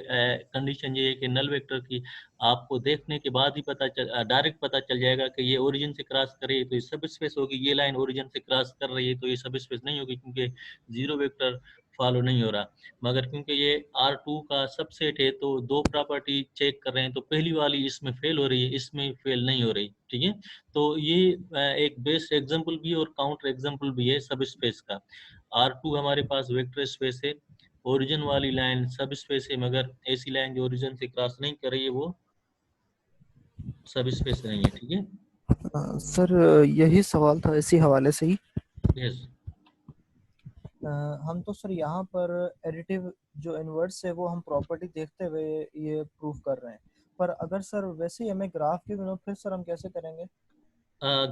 कंडीशन ये है कि नल वेक्टर की आपको देखने के बाद ही डायरेक्ट पता चल जाएगा कि ये ओरिजिन से क्रॉस करे तो ये सब स्पेस होगी, ये लाइन ओरिजिन से क्रॉस कर रही है तो ये सब स्पेस नहीं होगी, क्योंकि 0 वेक्टर फॉलो नहीं हो रहा। मगर क्योंकि ये R2 का सबसेट है तो दो प्रॉपर्टी चेक कर रहे हैं, तो पहली वाली इसमें फेल हो रही है, इसमें फेल नहीं हो रही। ठीक है, तो ये एक बेस्ट एग्जांपल भी और काउंटर एग्जांपल भी है सब स्पेस का। R2 हमारे पास वेक्टर स्पेस है, ओरिजिन वाली लाइन सब स्पेस है, मगर ऐसी लाइन जो ओरिजिन से क्रॉस नहीं कर रही है वो सब स्पेस नहीं है। ठीक है सर यही सवाल था इसी हवाले से ही। यस। हम तो सर यहाँ पर एडिटिव जो इनवर्स है वो हम प्रॉपर्टी देखते हुए ये प्रूफ कर रहे हैं, पर अगर सर वैसे ही हमें ग्राफ की बिना फिर सर हम कैसे करेंगे?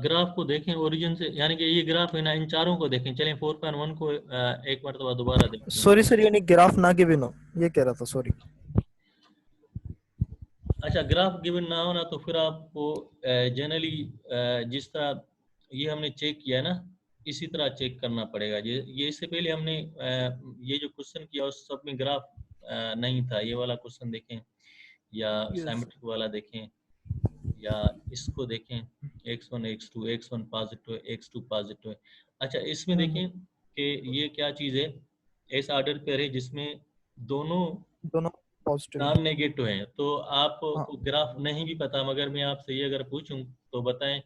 ग्राफ को देखें ओरिजिन से, यानी कि ये ग्राफ है ना, इन चारों को देखें। चलें 4.1 को एक मरतबा दोबारा देखें। सॉरी सर, यानी ग्राफ ना के बिना ये कह रहा था, सॉरी। अच्छा, ग्राफ गिवन ना हो ना तो फिर आपको जनरली जिस तरह ये हमने चेक किया ना, इसी तरह चेक करना पड़ेगा। ये इससे पहले हमने ये जो क्वेश्चन किया उस सब में ग्राफ नहीं था। ये वाला क्वेश्चन देखें या सिमेट्रिक वाला देखें या इसको देखें, x1 x2 x1 positive x2 positive. अच्छा, इसमें देखें कि ये क्या चीज़ है, ऐसा ऑर्डर पेयर है जिसमें दोनों पॉजिटिव नॉन नेगेटिव है। तो आपको हाँ। ग्राफ नहीं भी पता, मगर मैं आपसे ये अगर पूछूं तो बताएं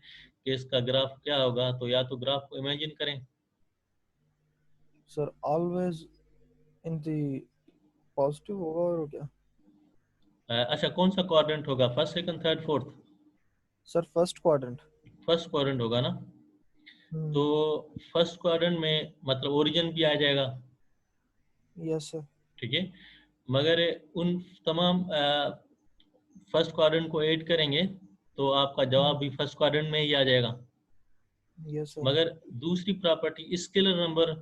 कि इसका ग्राफ क्या होगा, तो या तो ग्राफ को इमेजिन करें। Sir always in the positive होगा और क्या? अच्छा, कौन सा क्वाड्रेंट होगा? First, second, third, fourth? Sir first quadrant. First quadrant होगा ना। तो फर्स्ट क्वाड्रेंट में मतलब ओरिजिन भी आ जाएगा। Yes sir. ठीक है, मगर उन तमाम फर्स्ट क्वाड्रेंट को ऐड करेंगे तो आपका जवाब भी फर्स्ट क्वाड्रेंट में ही आ जाएगा। Yes sir. मगर दूसरी प्रॉपर्टी, स्केलर नंबर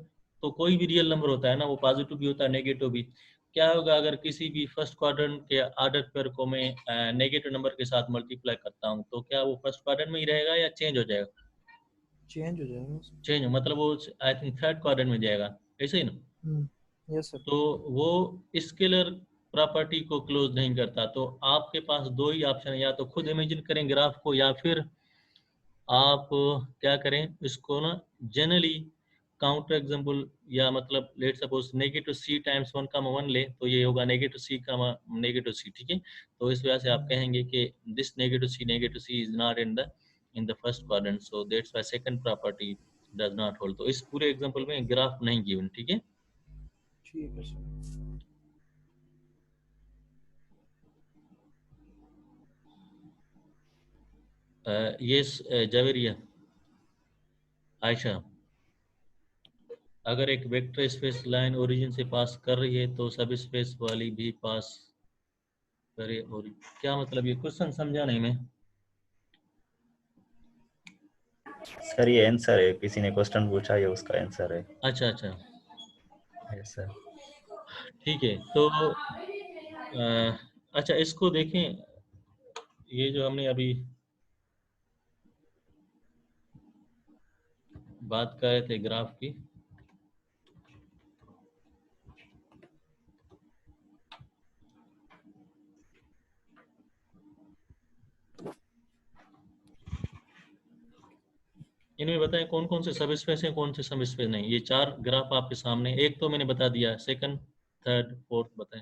तो कोई भी रियल नंबर होता है ना, वो पॉजिटिव भी होता है नेगेटिव भी। क्या होगा अगर किसी भी फर्स्ट क्वाड्रेंट के ऑर्डर पेयर को मैं नेगेटिव नंबर के साथ मल्टीप्लाई करता हूँ, तो क्या वो फर्स्ट क्वाड्रेंट में ही रहेगा या चेंज हो जाएगा? चेंज हो जाएगा। चेंज मतलब वो आई थिंक थर्ड क्वाड्रेंट में जाएगा, ऐसे ही ना। Yes sir. तो वो स्केलर प्रॉपर्टी को क्लोज नहीं करता। तो आपके पास दो ही ऑप्शन है, या तो खुद इमेजिन करें ग्राफ को, या फिर आप क्या करें इसको ना, जनरली काउंटर एग्जाम्पल, या मतलब लेट सपोज नेगेटिव सी टाइम्स 1, 1 ले, तो ये होगा नेगेटिव सी नेगेटिव सी, ठीक है। तो इस वजह से आप कहेंगे कि this negative c is not in the first quadrant, so that's why second property does not hold. तो इस पूरे एग्जांपल में ग्राफ नहीं गिवन, ठीक है। ठीक है सर। ये जावेरिया आयशा, अगर एक वेक्टर स्पेस लाइन ओरिजिन से पास कर रही है तो सब स्पेस वाली भी पास करे, और क्या मतलब ये क्वेश्चन समझा नहीं मैं। सर ये आंसर है, किसी ने क्वेश्चन पूछा, ये उसका आंसर है। अच्छा अच्छा, यस सर। ठीक है। तो अच्छा इसको देखें, ये जो हमने अभी बात कर रहे थे ग्राफ की, इनमें बताएं कौन कौन से सब स्पेस हैं, कौन से सब स्पेस नहीं। ये चार ग्राफ आपके सामने, एक तो मैंने बता दिया, सेकंड थर्ड फोर्थ बताएं।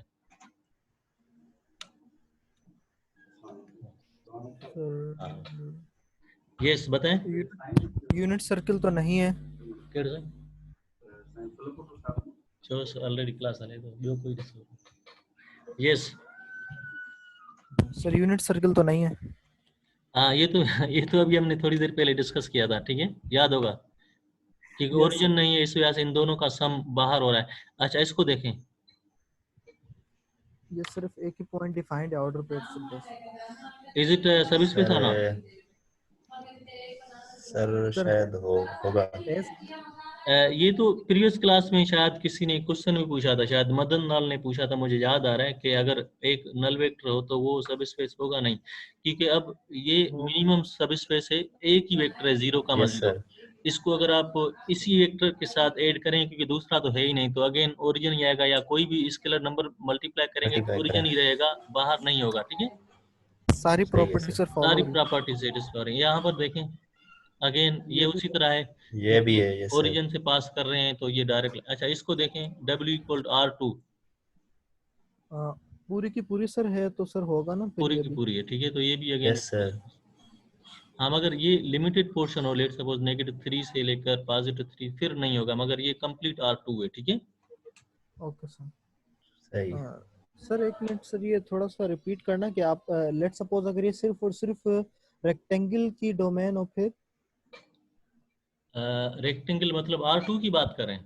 यस बताएं। यूनिट सर्किल तो नहीं है। केड़े से ऑलरेडी क्लास आले तो जो कोई यस सर यूनिट सर्किल तो नहीं है। हाँ, ये तो अभी हमने थोड़ी देर पहले डिस्कस किया था, ठीक है, याद होगा, क्योंकि Yes, ओरिजिन नहीं है, इस वजह से इन दोनों का सम बाहर हो रहा है। अच्छा इसको देखें, ये सिर्फ एक ही पॉइंट डिफाइंड है ऑर्डर पे बस। इज इट सब स्पेस सर आना। सर सर शायद होगा। एस ये तो प्रीवियस क्लास में शायद किसी ने क्वेश्चन भी पूछा था, शायद मदन लाल ने पूछा था, मुझे याद आ रहा है कि अगर एक नल वेक्टर हो तो वो सब स्पेस होगा नहीं, क्योंकि अब ये मिनिमम सब स्पेस है, एक ही वेक्टर है 0, यस 0। सर। इसको अगर आप इसी वेक्टर के साथ ऐड करें, क्योंकि दूसरा तो है ही नहीं, तो अगेन ओरिजिन ही आएगा, या कोई भी स्केलर नंबर मल्टीप्लाई करेंगे तो मल्टीप्लाई ओरिजिन करें। ही रहेगा, बाहर नहीं होगा, ठीक है। सारी सही है प्रॉपर्टी सर। सर फॉलो सारी हो रही प्रॉपर्टी सेटिस्फाई हो रही है। यहाँ पर देखें अगेन है। ये ये भी उसी तरह है, ये भी क्योंकि है। Yes sir. ओरिजिन से पास कर रहे हैं तो ये डायरेक्ट। अच्छा इसको देखें, W = R2, पूरी की पूरी सर है तो सर होगा ना फिर पूरी ये की भी। पूरी है, ठीक है, तो ये भी अगेन। Yes sir. हाँ, मगर ये लिमिटेड पोर्शन हो, लेट सपोज -3 से लेकर +3, फिर नहीं होगा, मगर ये कंप्लीट R2 है, ठीक है। Okay sir. सही। सर एक मिनट सर, ये थोड़ा सा रिपीट करना कि आप लेट सपोज अगर ये सिर्फ और सिर्फ रेक्टेंगल की डोमेन हो फिर। रेक्टेंगल मतलब R2 की बात करें।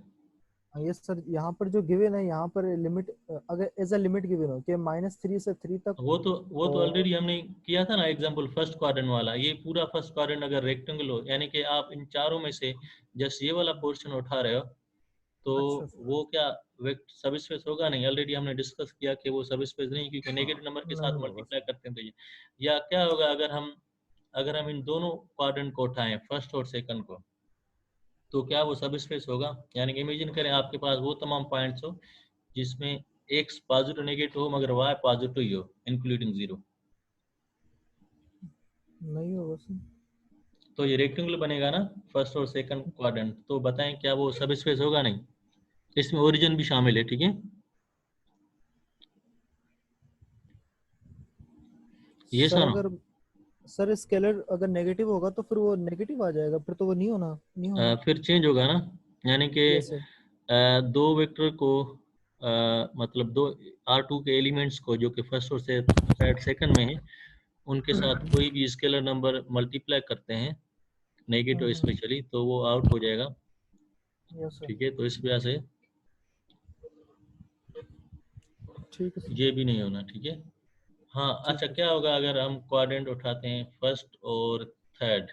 ये सर यहाँ पर जो गिवन है, यहाँ पर लिमिट अगर एज अ लिमिट गिवन हो कि -3 से 3 तक। वो तो और ऑलरेडी हमने किया था ना एग्जांपल, फर्स्ट क्वाड्रेंट वाला। ये पूरा फर्स्ट क्वाड्रेंट अगर रेक्टेंगल हो, यानी कि आप इन चारों में से जस्ट ये वाला पोर्शन उठा रहे हो, तो अच्छा सर। वो क्या सब स्पेस होगा नहीं। ऑलरेडी हमने डिस्कस किया कि वो सब स्पेस नहीं, क्योंकि नेगेटिव नंबर के साथ नहीं होगा मल्टीप्लाई सर। करते हैं तो ये। या क्या होगा अगर हम इन दोनों क्वाड्रेंट को उठाएं, फर्स्ट और सेकंड को, तो क्या वो सब स्पेस होगा। यानी कि इमेजिन करें आपके पास वो तमाम पॉइंट्स हो जिसमें x पॉजिटिव नेगेटिव हो मगर y पॉजिटिव ही हो, इंक्लूडिंग 0, नहीं होगा सर। तो ये रेक्टेंगल बनेगा ना फर्स्ट और सेकंड क्वाड्रेंट। तो बताएं क्या वो सब स्पेस होगा नहीं। इसमें ओरिजिन भी शामिल है, ठीक है। ये सर सुनो, अगर सर स्केलर अगर नेगेटिव होगा तो फिर वो नेगेटिव आ जाएगा, फिर तो वो नहीं होना, नहीं होना। फिर चेंज होगा ना, यानी कि यस सर। दो वेक्टर को मतलब दो R2 के एलिमेंट्स को जो कि फर्स्ट और सेकंड में है, उनके साथ कोई भी स्केलर नंबर मल्टीप्लाई करते हैं, नेगेटिव स्पेशली, तो वो आउट हो जाएगा, यस सर। ठीक है। तो इस वजह से ठीक है सर। ये भी नहीं होना, ठीक है। हाँ ठीक अच्छा, है। क्या होगा अगर हम क्वाड्रेंट उठाते हैं फर्स्ट और थर्ड।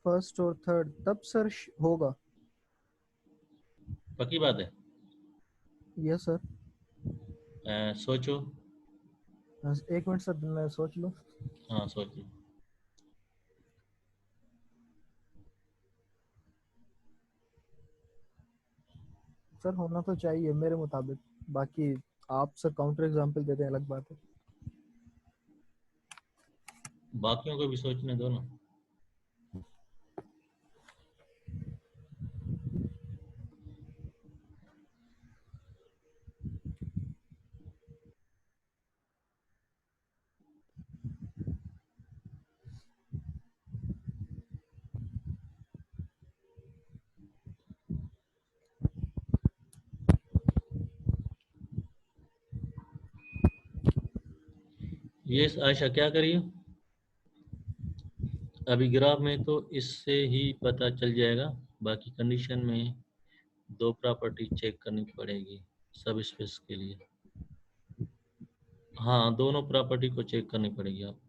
फर्स्ट और थर्ड तब सर होगा। पक्की बात है। Yes sir. सोचो। एक मिनट सर मैं सोच लूँ। हाँ सोचो। सर होना तो चाहिए मेरे मुताबिक, बाकी आप सर काउंटर एग्जांपल देते हैं अलग बात है। बाकियों को भी सोचने दो ना। ये आयशा क्या करिए, अभी ग्राफ में तो इससे ही पता चल जाएगा, बाकी कंडीशन में दो प्रॉपर्टी चेक करनी पड़ेगी सब स्पेस के लिए। हाँ, दोनों प्रॉपर्टी को चेक करनी पड़ेगी आप।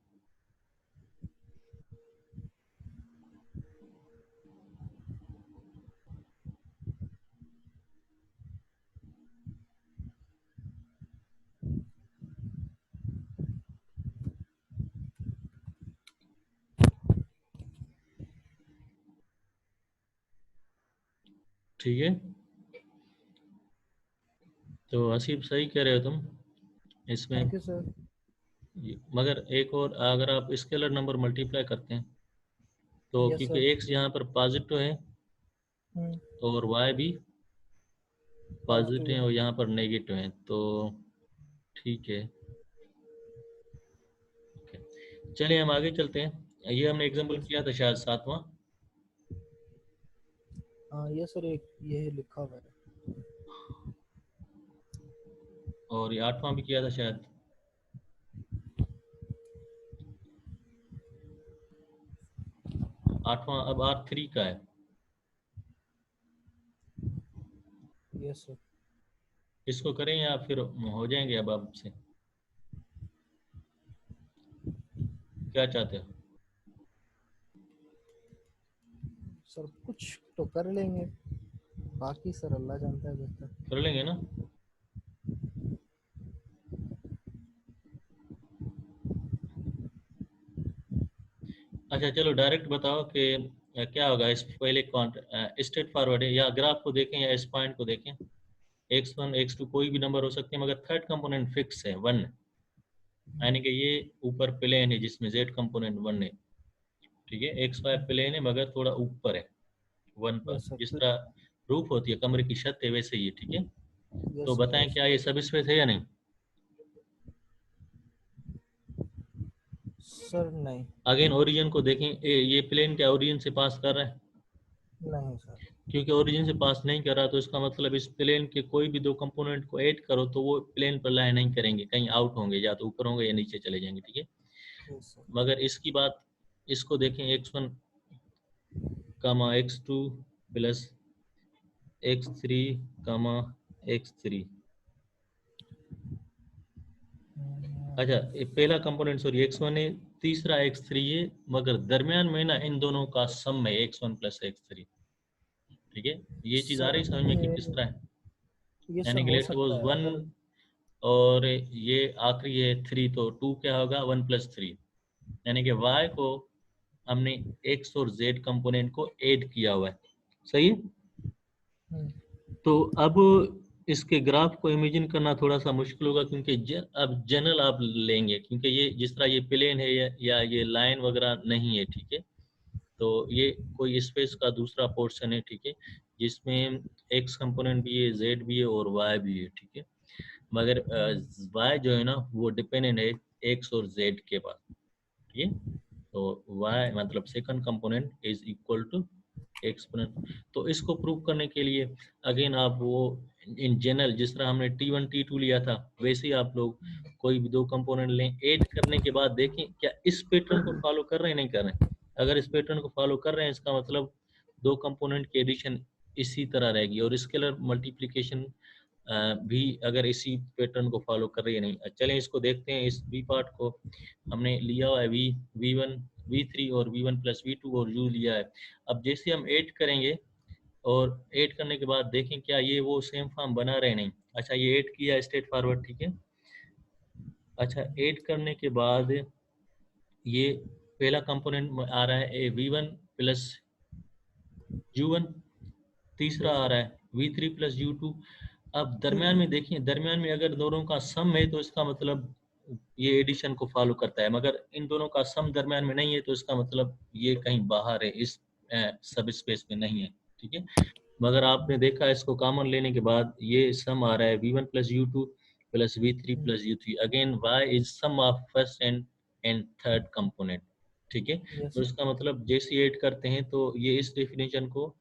ठीक है, तो हसीब सही कह रहे हो तुम इसमें। Thank you sir. मगर एक और, अगर आप स्केलर नंबर मल्टीप्लाई करते हैं तो यस क्योंकि सर। एक्स यहाँ पर पॉजिटिव है और वाई भी पॉजिटिव है और यहाँ पर नेगेटिव है, तो ठीक है। चलिए हम आगे चलते हैं। ये हमने एग्जाम्पल किया था शायद 7वां, हाँ ये सर एक ये लिखा हुआ है। और ये 8वां भी किया था शायद। आठवां अब R3 का है। Yes sir. इसको करें या फिर हो जाएंगे अब आपसे, क्या चाहते हो? सर कुछ तो कर लेंगे, बाकी सर अल्लाह जानता है बेहतर। कर लेंगे ना। अच्छा चलो डायरेक्ट बताओ कि क्या होगा इस पहले स्ट्रेट फॉरवर्ड है, या ग्राफ को देखें या इस पॉइंट को देखें। x1 x2 कोई भी नंबर हो सकते हैं, मगर थर्ड कंपोनेंट फिक्स है 1, यानी कि ये ऊपर प्लेन है जिसमें z कंपोनेंट 1 है। ठीक है, x5 प्लेन है मगर थोड़ा ऊपर है 1 पर, यस सर। जिस तरह रूफ होती है कमरे की छत है वैसे ही है। ठीक है, तो यस बताएं सर। क्या ये सब स्पेस है या नहीं। सर नहीं। अगेन ओरिजिन को देखें, ये प्लेन क्या ओरिजिन से पास कर रहा है? नहीं सर। क्योंकि ओरिजिन से पास नहीं कर रहा तो इसका मतलब इस प्लेन के कोई भी दो कंपोनेंट को ऐड करो तो वो प्लेन पर लाई नहीं करेंगे, कहीं आउट होंगे, या तो ऊपर होंगे या नीचे चले जाएंगे। ठीक है, यस सर। मगर इसकी बात, इसको देखें x1 कामा x2 प्लस x3 कामा x3। अच्छा, ये पहला कंपोनेंट सॉरी x1 है, तीसरा x3 है, मगर दरमियान में ना इन दोनों का सम है x1 प्लस x3। ठीक है, ये चीज आ सर रही समझ में कि किस तरह है? ये सर यानी कि हो लेट्स सपोज सकता है 1 अगर। और ये आखिरी है 3, तो 2 क्या होगा 1 प्लस 3, यानी कि y को हमने x और z कंपोनेंट को ऐड किया हुआ है। सही है, तो अब इसके ग्राफ को इमेजिन करना थोड़ा सा मुश्किल होगा, क्योंकि अब जनरल आप लेंगे, क्योंकि ये जिस तरह ये प्लेन है या ये लाइन वगैरह नहीं है। ठीक है, तो ये कोई स्पेस का दूसरा पोर्शन है। ठीक है, जिसमें x कंपोनेंट भी है, z भी है और y भी है। ठीक है, मगर y जो है ना वो डिपेंडेंट है x और z के पास। ठीक है, तो y मतलब second component is equal to exponent. तो इसको प्रूव करने के लिए अगेन आप वो इन जनरल जिस तरह हमने T1 T2 लिया था वैसे ही आप लोग कोई भी दो कंपोनेंट लें, ऐड करने के बाद देखें क्या इस पैटर्न को फॉलो कर रहे हैं नहीं कर रहे हैं। अगर इस पैटर्न को फॉलो कर रहे हैं इसका मतलब दो कंपोनेंट की एडिशन इसी तरह रहेगी, और स्केलर मल्टीप्लिकेशन भी अगर इसी पैटर्न को फॉलो कर रही है नहीं। चलें इसको देखते हैं, इस बी पार्ट को हमने लिया हुआ है V1 V3 और V1 प्लस V2 और U लिया है। अब जैसे हम ऐड करेंगे और ऐड करने के बाद देखें क्या ये वो सेम फॉर्म बना रहे नहीं। अच्छा, ये ऐड किया स्ट्रेट फॉरवर्ड। ठीक है, अच्छा ऐड करने के बाद ये पहला कंपोनेंट आ रहा है V1 प्लस U1, तीसरा आ रहा है V3 प्लस U2। अब दरमियान में देखिए, दरमियान में अगर दोनों का सम है तो इसका मतलब ये एडिशन को फॉलो करता है, मगर इन दोनों का सम दरमियान में नहीं है तो इसका मतलब ये कहीं बाहर है, इस सब स्पेस में नहीं है, ठीक है। मगर आपने देखा इसको कॉमन लेने के बाद ये सम आ रहा है V1 plus U2 plus V3 plus U3। Again Y is sum of first and third component, ठीक है। यस तो इसका मतलब जैसे ऐड करते हैं तो ये इस डेफिनेशन को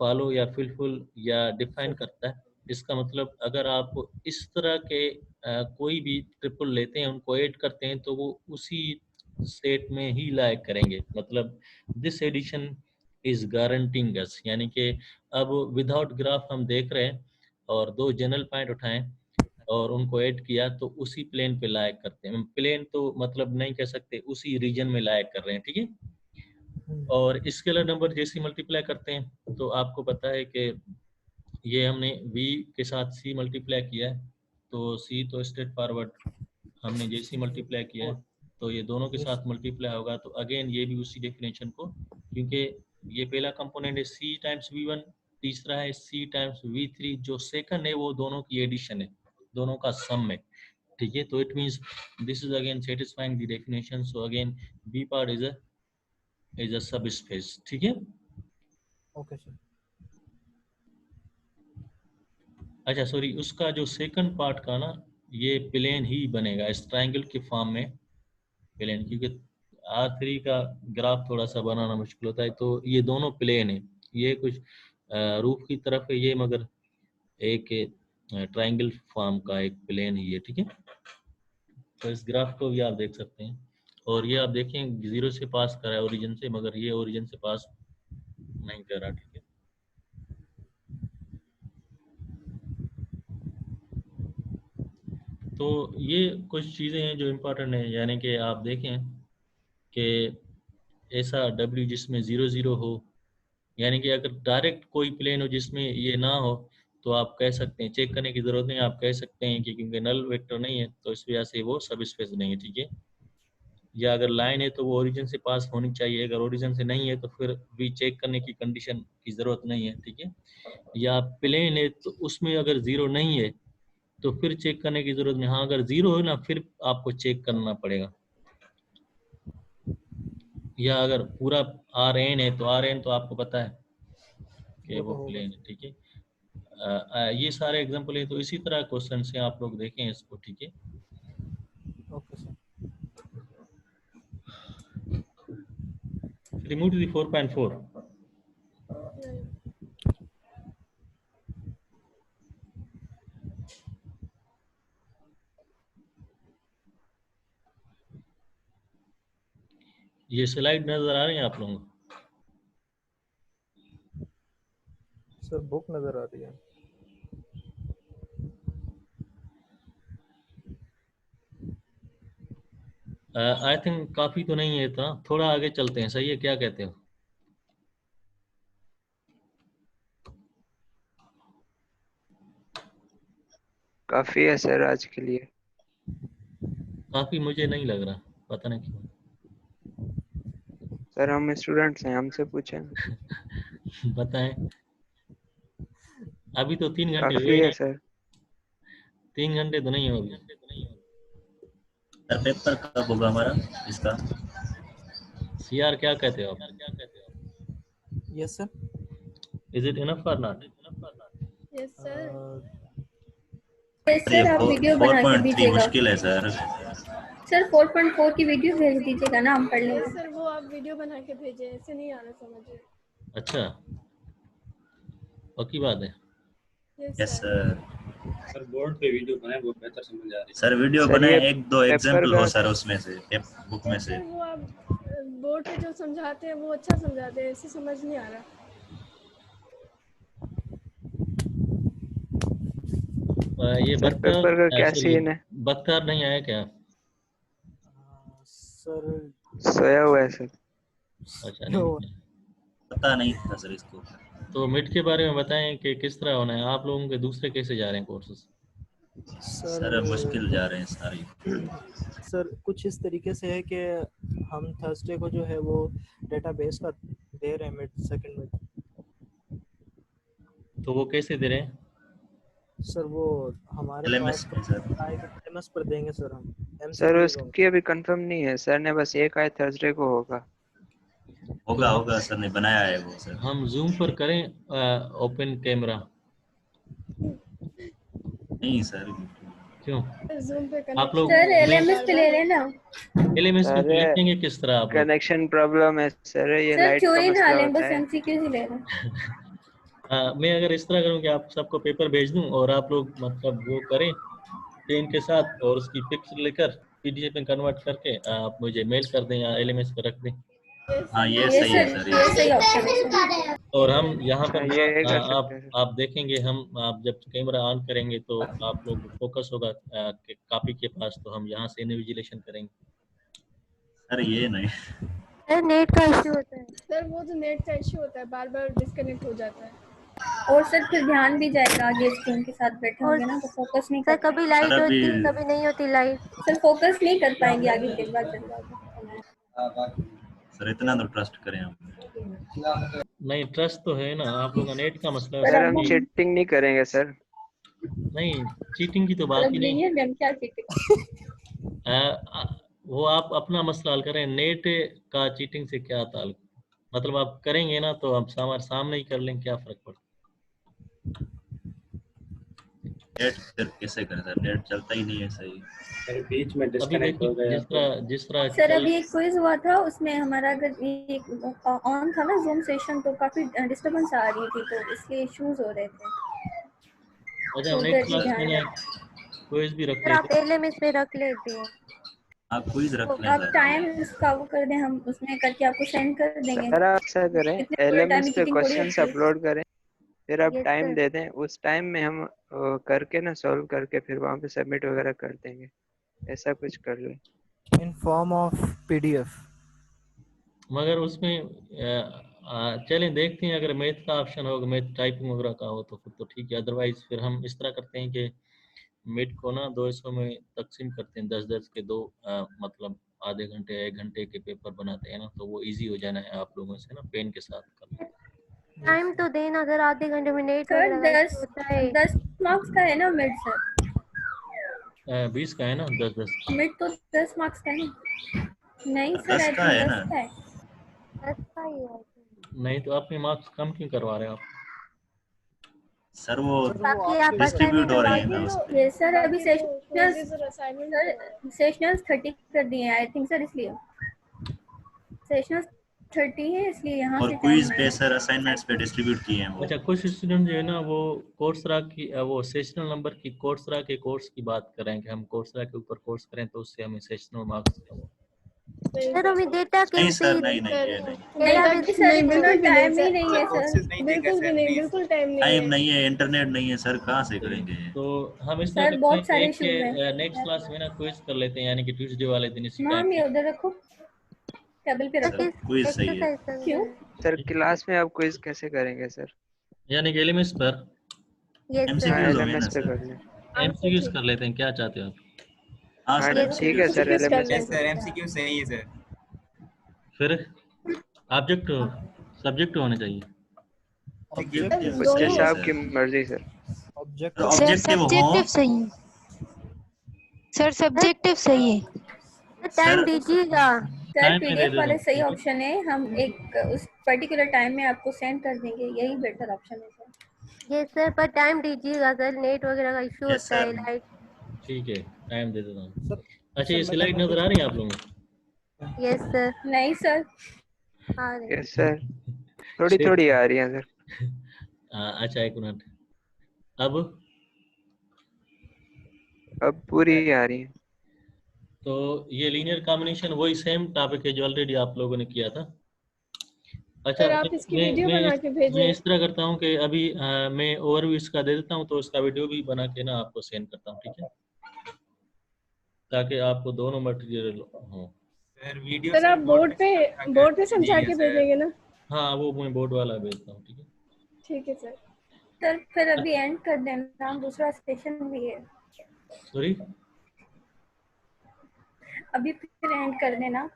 फॉलो या फुलफिल या डिफाइन सर। करता है। इसका मतलब अगर आप इस तरह के कोई भी ट्रिपल लेते हैं, उनको ऐड करते हैं तो वो उसी सेट में ही लायक करेंगे। मतलब दिस एडिशन इज गारंटिंग अस, यानी कि अब विदाउट ग्राफ हम देख रहे हैं और दो जनरल पॉइंट उठाएं और उनको ऐड किया तो उसी प्लेन पे लायक करते हैं। प्लेन तो मतलब नहीं कह सकते, उसी रीजन में लायक कर रहे हैं, ठीक है। और स्केलर नंबर जैसे मल्टीप्लाई करते हैं तो आपको पता है कि ये हमने v के साथ c मल्टीप्लाई किया है, तो c तो स्ट्रेट फॉरवर्ड हमने जैसे मल्टीप्लाई किया है तो ये दोनों के साथ मल्टीप्लाई होगा। तो अगेन ये भी उसी डेफिनेशन को, क्योंकि ये पहला कंपोनेंट है c टाइम्स v1, तीसरा है c टाइम्स v3, जो सेकंड है वो दोनों की एडिशन है, दोनों का सम है, ठीक है। तो it means this is again satisfying the definition. So again b part is a सब स्पेस, ठीक है। Okay sir. अच्छा सॉरी, उसका जो सेकंड पार्ट का ना ये प्लेन ही बनेगा इस ट्रायंगल के फॉर्म में, प्लेन, क्योंकि R3 का ग्राफ थोड़ा सा बनाना मुश्किल होता है। तो ये दोनों प्लेन है, ये कुछ रूफ की तरफ है ये, मगर एक ट्रायंगल फॉर्म का एक प्लेन ही है, ठीक है। तो इस ग्राफ को भी आप देख सकते हैं। और ये आप देखें जीरो से पास कर रहा है ओरिजिन से, मगर ये ओरिजिन से पास नहीं कर रहा, ठीक है। तो ये कुछ चीज़ें हैं जो इम्पोर्टेंट है, यानी कि आप देखें कि ऐसा W जिसमें 0 0 हो, यानी कि अगर डायरेक्ट कोई प्लेन हो जिसमें ये ना हो तो आप कह सकते हैं, चेक करने की ज़रूरत नहीं, आप कह सकते हैं कि क्योंकि नल वेक्टर नहीं है तो इस वजह से वो सब स्पेस नहीं है, ठीक है। या अगर लाइन है तो वो ओरिजिन से पास होनी चाहिए, अगर ओरिजिन से नहीं है तो फिर भी चेक करने की कंडीशन की ज़रूरत नहीं है, ठीक है। या प्लेन है तो उसमें अगर 0 नहीं है तो फिर चेक करने की जरूरत नहीं, हाँ अगर 0 है ना फिर आपको चेक करना पड़ेगा। या अगर पूरा Rn है तो Rn तो आपको पता है कि वो प्लेन है, ठीक है। ये सारे एग्जांपल है, तो इसी तरह क्वेश्चन से आप लोग देखें इसको, ठीक है। Okay sir. Remove the 4.4। ये स्लाइड नजर आ रही है आप लोगों को? सर बुक नजर आ रही है। आई थिंक काफी तो नहीं है इतना, थोड़ा आगे चलते हैं, सही है, क्या कहते हो? काफी है सर आज के लिए। काफी मुझे नहीं लग रहा, पता नहीं क्यों। सर हम स्टूडेंट्स हैं, हमसे पूछें। बताएं, अभी तो 3 घंटे काफी हुए है नहीं, सर। 3 घंटे तो नहीं होगी। सर पेपर कब होगा हमारा इसका? CR क्या कहते हो आप? Yes sir. Is it enough और not? Yes sir. Yes sir, आप वीडियो बना के 4.3 दीजिएगा। मुश्किल है सर। सर 4.4 की वीडियो भेज दीजिएगा ना, हम पढ़ यस लेंगे। सर, वो आप वीडियो बना के भेजें, ऐसे नहीं आना समझ। अच्छा, पक्की बात है। Yes sir. सर बोर्ड पे वीडियो बनाए, वो बेहतर समझ आ रही है। सर वीडियो सर बनाए, ये एक दो पेपर एग्जांपल का हो सर उसमें से, बुक में से। सर वो आप बोर्ड पे जो समझाते हैं वो अच्छा समझाते हैं, ऐसे समझ नहीं आ रहा। ये सर पेपर का क्या सीन है? बख्तार नहीं आया क्या? सर सोया हुआ है सर। अच्छा, नहीं पता नहीं था सर इसको। तो मिड के बारे में बताएं कि किस तरह होना है, आप लोगों के दूसरे कैसे जा रहे हैं कोर्सेज? सर मुश्किल जा रहे हैं सारे। सर कुछ इस तरीके से है कि हम थर्सडे को जो है वो डेटाबेस का दे रहे हैं मिड सेकंड में। तो वो कैसे दे रहे हैं? सर वो हमारे LMS पास में सर। आएगा, LMS पर देंगे सर हम। सर MCQs होंगे। उसकी अभी कंफर्म नहीं है, सर ने बस एक आए थर्सडे को होगा। होगा होगा सर ने बनाया है वो सर। हम जूम पर करें ओपन कैमरा? नहीं सर, क्यों? जूम पे आप लोग सर कनेक्शन LMS पे ले लेना। LMS में सर लिखेंगे किस तरह आप लोग? कनेक्शन प्रॉब्लम है सर, ये सर लाइट का क्यों ही ना मसला लें, होता बस है। MCQs ही लेना। मैं अगर इस तरह करूं कि आप सबको पेपर भेज दूं और आप लोग मतलब वो करें पेन के साथ और उसकी पिक्चर लेकर PDF में कन्वर्ट करके आप मुझे मेल कर दें या LMS पर रख दें, हाँ ये ये सही है सर सर, ये सही ऑप्शन है। और हम यहाँ अच्छा, पर ये ना कर सकते हैं सर। आप देखेंगे, हम आप जब कैमरा ऑन करेंगे तो आप लोग फोकस होगा कॉपी के पास, तो हम यहाँ से इन्विजिलेशन करेंगे। सर ये नहीं। सर नेट का इश्यू होता है। सर वो तो नेट का इश्यू होता है, बार बार डिस्कनेक्ट हो जाता है। और सर फिर ध्यान भी जाएगा, आगे स्क्रीन के साथ बैठे होंगे ना तो फोकस नहीं सर कर कभी लाइट सर अभी होती कभी नहीं होती लाइट। सर फोकस नहीं कर पाएंगे आगे के बाद चल। सर इतना तो ट्रस्ट करें हम। नहीं ट्रस्ट तो है ना, आप लोगों का नेट का मसला है सर उसमें हम नहीं। चीटिंग नहीं करेंगे सर। नहीं चीटिंग की तो बात मतलब ही नहीं है। लीनियर में क्या चीटिंग। वो आप अपना मसला हल करें, नेट का चीटिंग से क्या ताल्लुक? मतलब आप करेंगे ना तो आप सामने ही कर लें, क्या फर्क पड़ता? नेट फिर कैसे करें सर, नेट चलता ही नहीं है सही। सर बीच में अभी डिस्कनेक्ट हो देखिए गया जिस तरह सर अभी एक क्विज हुआ था, उसमें हमारा अगर ये ऑन था ना जूम सेशन, तो काफी डिस्टरबेंस आ रही थी, तो इसलिए इश्यूज हो रहे थे। अच्छा तो हम उधर नेक्स्ट भी क्लास ध्यान में ना रखें। क्विज भी रख सर आप लेते। LMS पे रख लेते हैं। आप क्विज रख लें आप सर। टाइम उसका वो कर दें, हम उसमें करके आपको सेंड कर देंगे। सर आप ऐसा करें, इतने पूरे टाइम LMS में पे चीटिंग थोड़ी क्वेश्चंस होती है। अपलोड करें, फिर आप यस टाइम सर। दे दें, उस टाइम में हम करके ना सॉल्व करके फिर वहाँ पे सबमिट वगैरह कर देंगे। ऐसा कुछ कर ले। In form of PDF। मगर उसमें चलें देखते हैं, अगर मैथ का ऑप्शन होगा, मैथ टाइपिंग वगैरह का हो तो फिर तो ठीक है, अदरवाइज फिर हम इस तरह करते हैं कि मिड को ना 2 हिस्सों में तकसीम करते हैं, 10-10 के दो मतलब आधे घंटे 1 घंटे के पेपर बनाते हैं ना, तो वो इजी हो जाना है आप लोगों से ना पेन के साथ करना। टाइम तो देना सर, आधे घंटे में नेट सर वगैरह का इश्यू होता है। 10 मार्क्स का है ना मिड सर। 20 का है ना, 10-10 मिड तो 10 मार्क्स का है ना। नहीं सर 10 आई का थिंक है 10 ना। का है। 10 का ही है। नहीं तो अपने मार्क्स कम क्यों करवा रहे हैं आप? सर वो ताकि आप डिस्ट्रीब्यूट हो रहे हैं ना बाकी उस तो पे। ये सर अभी बाकी तो सेशनल्स क्विज़ेस और असाइनमेंट सर सेशनल्स 30 कर दिए हैं आई थिंक सर, इसलिए सेशनल्स 30 है इसलिए यहाँ और से क्विज 10 पे माइनस। सर असाइनमेंट्स पे डिस्ट्रीब्यूट किए हैं वो। अच्छा कुछ स्टूडेंट जो है ना वो कोर्सरा की वो सेशनल नंबर की कोर्सरा के कोर्स की बात कर रहे हैं कि हम कोर्सरा के ऊपर कोर्स करें तो उससे हमें सेशनल मार्क्स कम। सर हमें डेटा नहीं कैसे सर, नहीं नहीं ये नहीं। नहीं सर नहीं, इतना बिल्कुल भी नहीं टाइम ही सर। नहीं है सर। बिल्कुल भी नहीं, बिल्कुल टाइम नहीं टाइम है। नहीं है, इंटरनेट नहीं है सर, कहाँ से करेंगे। तो हम इस तरह सर करते बहुत हैं, सारे एक इश्यूज हैं। के नेक्स्ट क्लास में ना क्विज कर लेते हैं, यानी कि ट्यूसडे वाले दिन इसी टाइम मैम ये पे। उधर रखो, टेबल पे सर रखो। किस क्विज सही है। एक्सरसाइज करना क्यों? है? सर क्लास में आप क्विज कैसे करेंगे सर? यानी कि एलिमेंट्स पर यस सर। हाँ MCQs होंगे ना LMS पे सर। कर लें। एमसीक्यूज कर लेते हैं, क्या चाहते हो आप? हाँ हाँ सर यस ठीक है सर, MCQs कर LMS लें। पे सर MCQ सही है सर। फिर ऑब्जेक्ट सब्जेक्ट होने चाहिए। ऑब्जेक्टिव कुछ दोनों जैसे सही है आपकी सर। मर्जी सर। ऑब्जेक्टिव ऑब्जेक्टिव हो सही है सर, सब्जेक्टिव सही है। Time sir. दीजिएगा। सर टाइम में दे पीडीएफ देता वाले हूँ, सही ठीक है? ऑप्शन है, हम एक उस पर्टिकुलर टाइम में आपको सेंड कर देंगे, यही बेटर ऑप्शन है सर। यस सर, पर टाइम दीजिएगा सर, नेट वगैरह का इश्यू यस होता है, सर। लाइट। ठीक है टाइम दे देता हूँ। सर। अच्छा ये सर स्लाइड नजर आ रही है आप लोगों को? Yes sir. नहीं सर। आ रहे हैं। यस सर, थोड़ी थोड़ी आ रही है सर। अच्छा एक मिनट, अब पूरी आ रही है। तो ये लीनियर कॉम्बिनेशन वही सेम टॉपिक है जो ऑलरेडी आप लोगों ने किया था। अच्छा सर आप इसकी वीडियो बना के मैं भेजें। इस तरह करता हूँ कि अभी मैं ओवरव्यू इसका दे देता हूँ, तो इसका वीडियो भी बना के ना आपको सेंड करता हूँ, ठीक है, ताकि आपको दोनों मटेरियल हो। सर वीडियो सर आप बोर्ड पे समझा के सर। भेजेंगे ना? हाँ वो मैं बोर्ड वाला भेजता हूँ, ठीक है। ठीक है सर। सर फिर अभी एंड कर देना, दूसरा सेशन भी है। सॉरी अभी फिर एंड कर देना।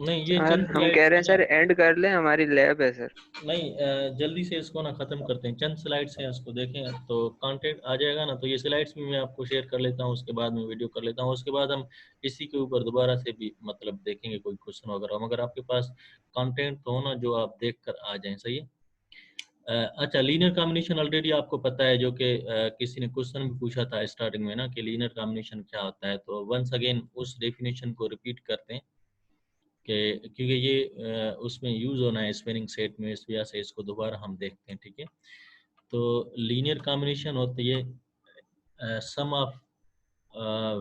नहीं ये सर चंद हम स्लाइड्स कह रहे में हैं सर एंड कर लें, हमारी लैब है सर। नहीं जल्दी से इसको ना खत्म करते हैं, चंद स्लाइड्स हैं इसको देखें तो कंटेंट आ जाएगा ना। तो ये स्लाइड्स भी मैं आपको शेयर कर लेता हूँ, उसके बाद में वीडियो कर लेता हूँ, उसके बाद हम इसी के ऊपर दोबारा से भी मतलब देखेंगे कोई क्वेश्चन वगैरह, मगर आपके पास कंटेंट तो हो ना जो आप देख कर आ जाएं। सही है। अच्छा, लीनियर कॉम्बिनेशन ऑलरेडी आपको पता है, जो कि किसी ने क्वेश्चन भी पूछा था स्टार्टिंग में ना कि लीनियर कॉम्बिनेशन क्या होता है। तो वंस अगेन उस डेफिनेशन को रिपीट करते हैं कि क्योंकि ये उसमें यूज़ होना है स्पेनिंग सेट में, इस वजह से इसको दोबारा हम देखते हैं। ठीक है। तो लीनियर कॉम्बिनेशन होती है सम ऑफ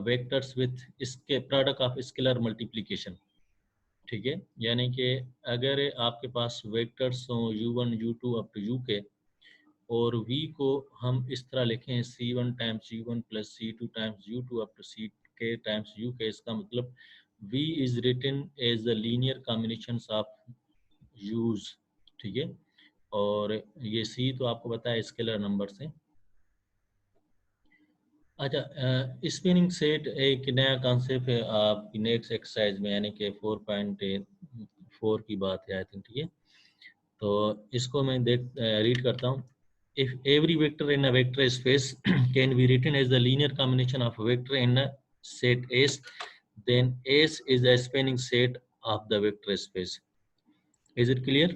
वेक्टर्स विथ इसके प्रोडक्ट ऑफ स्केलर मल्टीप्लिकेशन। ठीक है। यानी कि अगर आपके पास वेक्टर्स हों u1 u2 up to uk, और v को हम इस तरह लिखें c1 times u1 plus c2 times u2 up to ck times uk, इसका मतलब v is written as the linear combination of u's। ठीक है। और ये c तो आपको पता है स्केलर नंबर से। अच्छा, स्पिनिंग सेट एक नया कॉन्सेप्ट है आपकी नेक्स्ट एक्सरसाइज में, यानी कि 4.4 की बात है आई थिंक। ठीक है। तो इसको मैं रीड करता हूँ। If every vector in a vector space can be written as the linear combination of vector in a set S, then S is a spanning set of the vector space. Is it clear?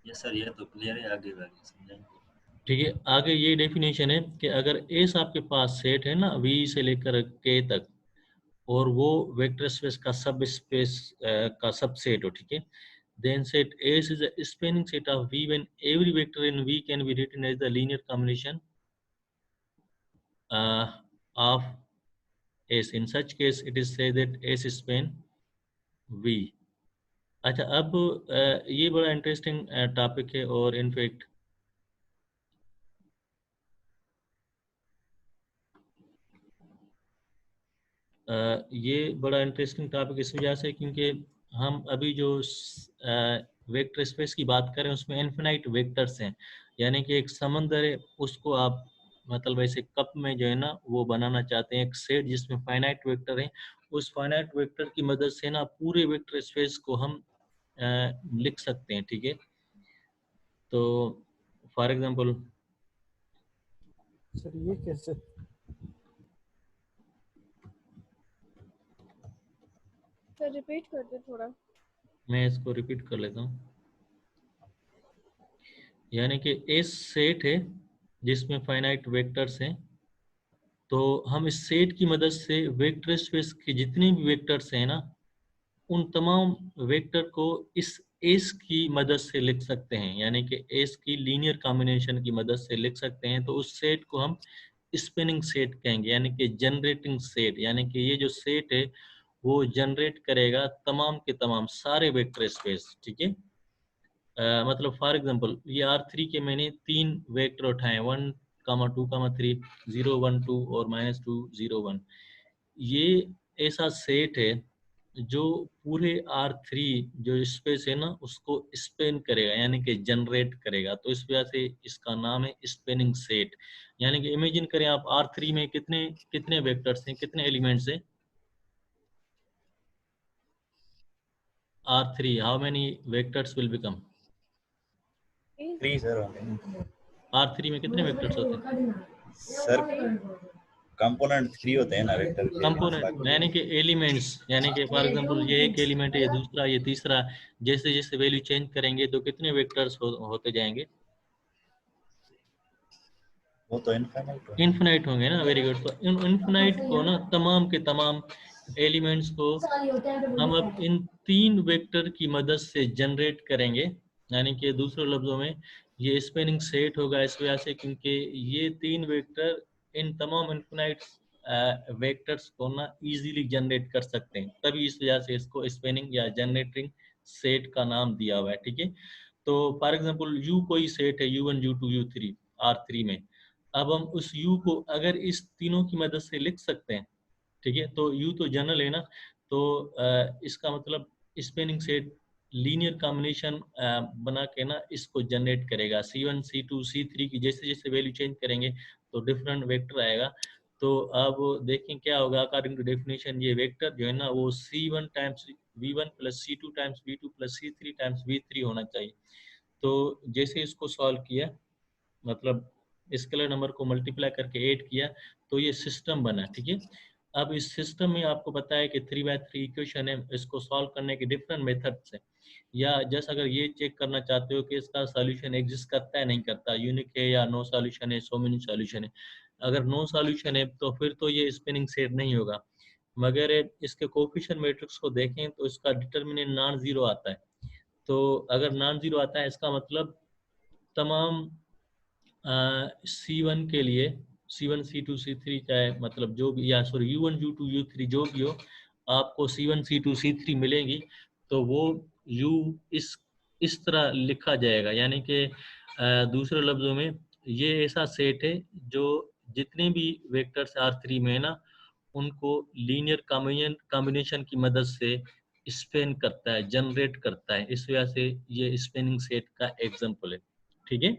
Yes sir, ये तो clear है, आगे आगे समझाएंगे। ठीक है। आगे ये डेफिनेशन है कि अगर S आपके पास सेट है ना V से लेकर K तक, और वो वेक्टर स्पेस का सब स्पेस का सबसेट हो। ठीक है। Then set S is a spanning set of V when every vector in V can be written as the linear combination of S. In such case, it is said that S span V. अच्छा, अब ये बड़ा interesting topic है, और in fact ये बड़ा interesting topic इस वजह से क्योंकि हम अभी जो वेक्टर स्पेस की बात करें उसमें इन्फिनाइट वेक्टर्स हैं। यानी कि एक समंदर है, उसको आप मतलब ऐसे कप में जो है ना वो बनाना चाहते हैं एक सेट जिसमें फाइनाइट वेक्टर है। उस फाइनाइट वेक्टर की मदद से ना पूरे वेक्टर स्पेस को हम लिख सकते हैं। ठीक है। तो फॉर एग्जांपल सर ये कैसे? सर रिपीट कर दे थोड़ा। मैं इसको रिपीट कर लेता हूँ। यानी कि एस सेट है जिसमें फाइनाइट वेक्टर्स हैं, तो हम इस सेट की मदद से वेक्टर स्पेस के जितने भी वेक्टर्स हैं ना, उन तमाम वेक्टर को इस एस की मदद से लिख सकते हैं। यानी कि एस की लीनियर कॉम्बिनेशन की मदद से लिख सकते हैं। तो उस सेट को हम स्पिनिंग सेट कहेंगे, यानी कि जनरेटिंग सेट। यानी कि ये जो सेट है वो जनरेट करेगा तमाम के तमाम सारे वेक्टर स्पेस। ठीक है। मतलब फॉर एग्जांपल ये R3 के मैंने 3 वेक्टर उठाए 1, 2, 3, 0, 1, 2 और -2, 0, 1। ये ऐसा सेट है जो पूरे R3 जो स्पेस है ना उसको स्पेन करेगा, यानी कि जनरेट करेगा। तो इस वजह से इसका नाम है स्पेनिंग सेट। यानी कि इमेजिन करें आप R3 में कितने कितने वेक्टर्स हैं, कितने एलिमेंट्स हैं। R3 how many vectors will become? 3 sir. R3 में कितने वेक्टर्स होते हैं सर कंपोनेंट 3 होते हैं ना वेक्टर के। कंपोनेंट, यानी कि एलिमेंट्स। यानी कि फॉर एग्जांपल ये एक एलिमेंट है, ये दूसरा, ये तीसरा। जैसे जैसे वैल्यू चेंज करेंगे तो कितने वेक्टर्स होते जाएंगे? वो तो इनफाइनाइट इनफिनाइट होंगे ना। Very good. तो इन इनफिनाइट को ना तमाम के तमाम एलिमेंट्स को हम अब इन 3 वेक्टर की मदद से जनरेट करेंगे। यानी कि दूसरे लफ्जों में ये स्पेनिंग सेट होगा इस वजह से क्योंकि ये 3 वेक्टर इन तमाम इनफिनाइट वेक्टर्स को ना इजीली जनरेट कर सकते हैं, तभी इस वजह से इसको स्पेनिंग या जनरेटिंग सेट का नाम दिया हुआ है। ठीक है। तो फॉर एग्जांपल U कोई सेट है U1 U2 U3 R3 में। अब हम उस U को अगर इस तीनों की मदद से लिख सकते हैं। ठीक है। तो U तो जनरल है ना, तो इसका मतलब स्पेनिंग सेट लीनियर कॉम्बिनेशन बना के ना इसको जनरेट करेगा। C1 C2 C3 की जैसे जैसे वैल्यू चेंज करेंगे तो डिफरेंट वेक्टर आएगा। तो अब देखें क्या होगा, अकॉर्डिंग टू डेफिनेशन ये वेक्टर जो है ना वो C1 times V1 plus C2 times V2 plus C3 times V3 होना चाहिए। तो जैसे इसको सॉल्व किया, मतलब स्केलर नंबर को मल्टीप्लाई करके 8 किया, तो ये सिस्टम बना, ठीक है। अब इस सिस्टम में आपको पता है कि 3/3 इक्वेशन है, इसको सॉल्व करने के डिफरेंट मेथड्स हैं। या जैसे अगर ये चेक करना चाहते हो कि इसका सॉल्यूशन एग्जिस्ट करता है नहीं करता, यूनिक है या नो सॉल्यूशन है, सो मेनी सॉल्यूशन है। अगर नो सॉल्यूशन है तो फिर तो ये स्पिनिंग सेट नहीं होगा, मगर इसके कोफिशिएंट मैट्रिक्स को देखें तो इसका डिटर्मिनेंट नॉन जीरो आता है। तो अगर नॉन जीरो आता है इसका मतलब तमाम C1 के लिए C1 C2 C3 चाहे मतलब जो भी, या सॉरी U1 U2 U3 जो भी हो, आपको C1 C2 C3 मिलेंगी, तो वो U इस तरह लिखा जाएगा। यानी कि दूसरे लफ्जों में ये ऐसा सेट है जो जितने भी वेक्टर्स R3 में है ना उनको लीनियर कॉम्बिनेशन की मदद से स्पेन करता है, जनरेट करता है। इस वजह से ये स्पेनिंग सेट का एग्जांपल है, ठीक है।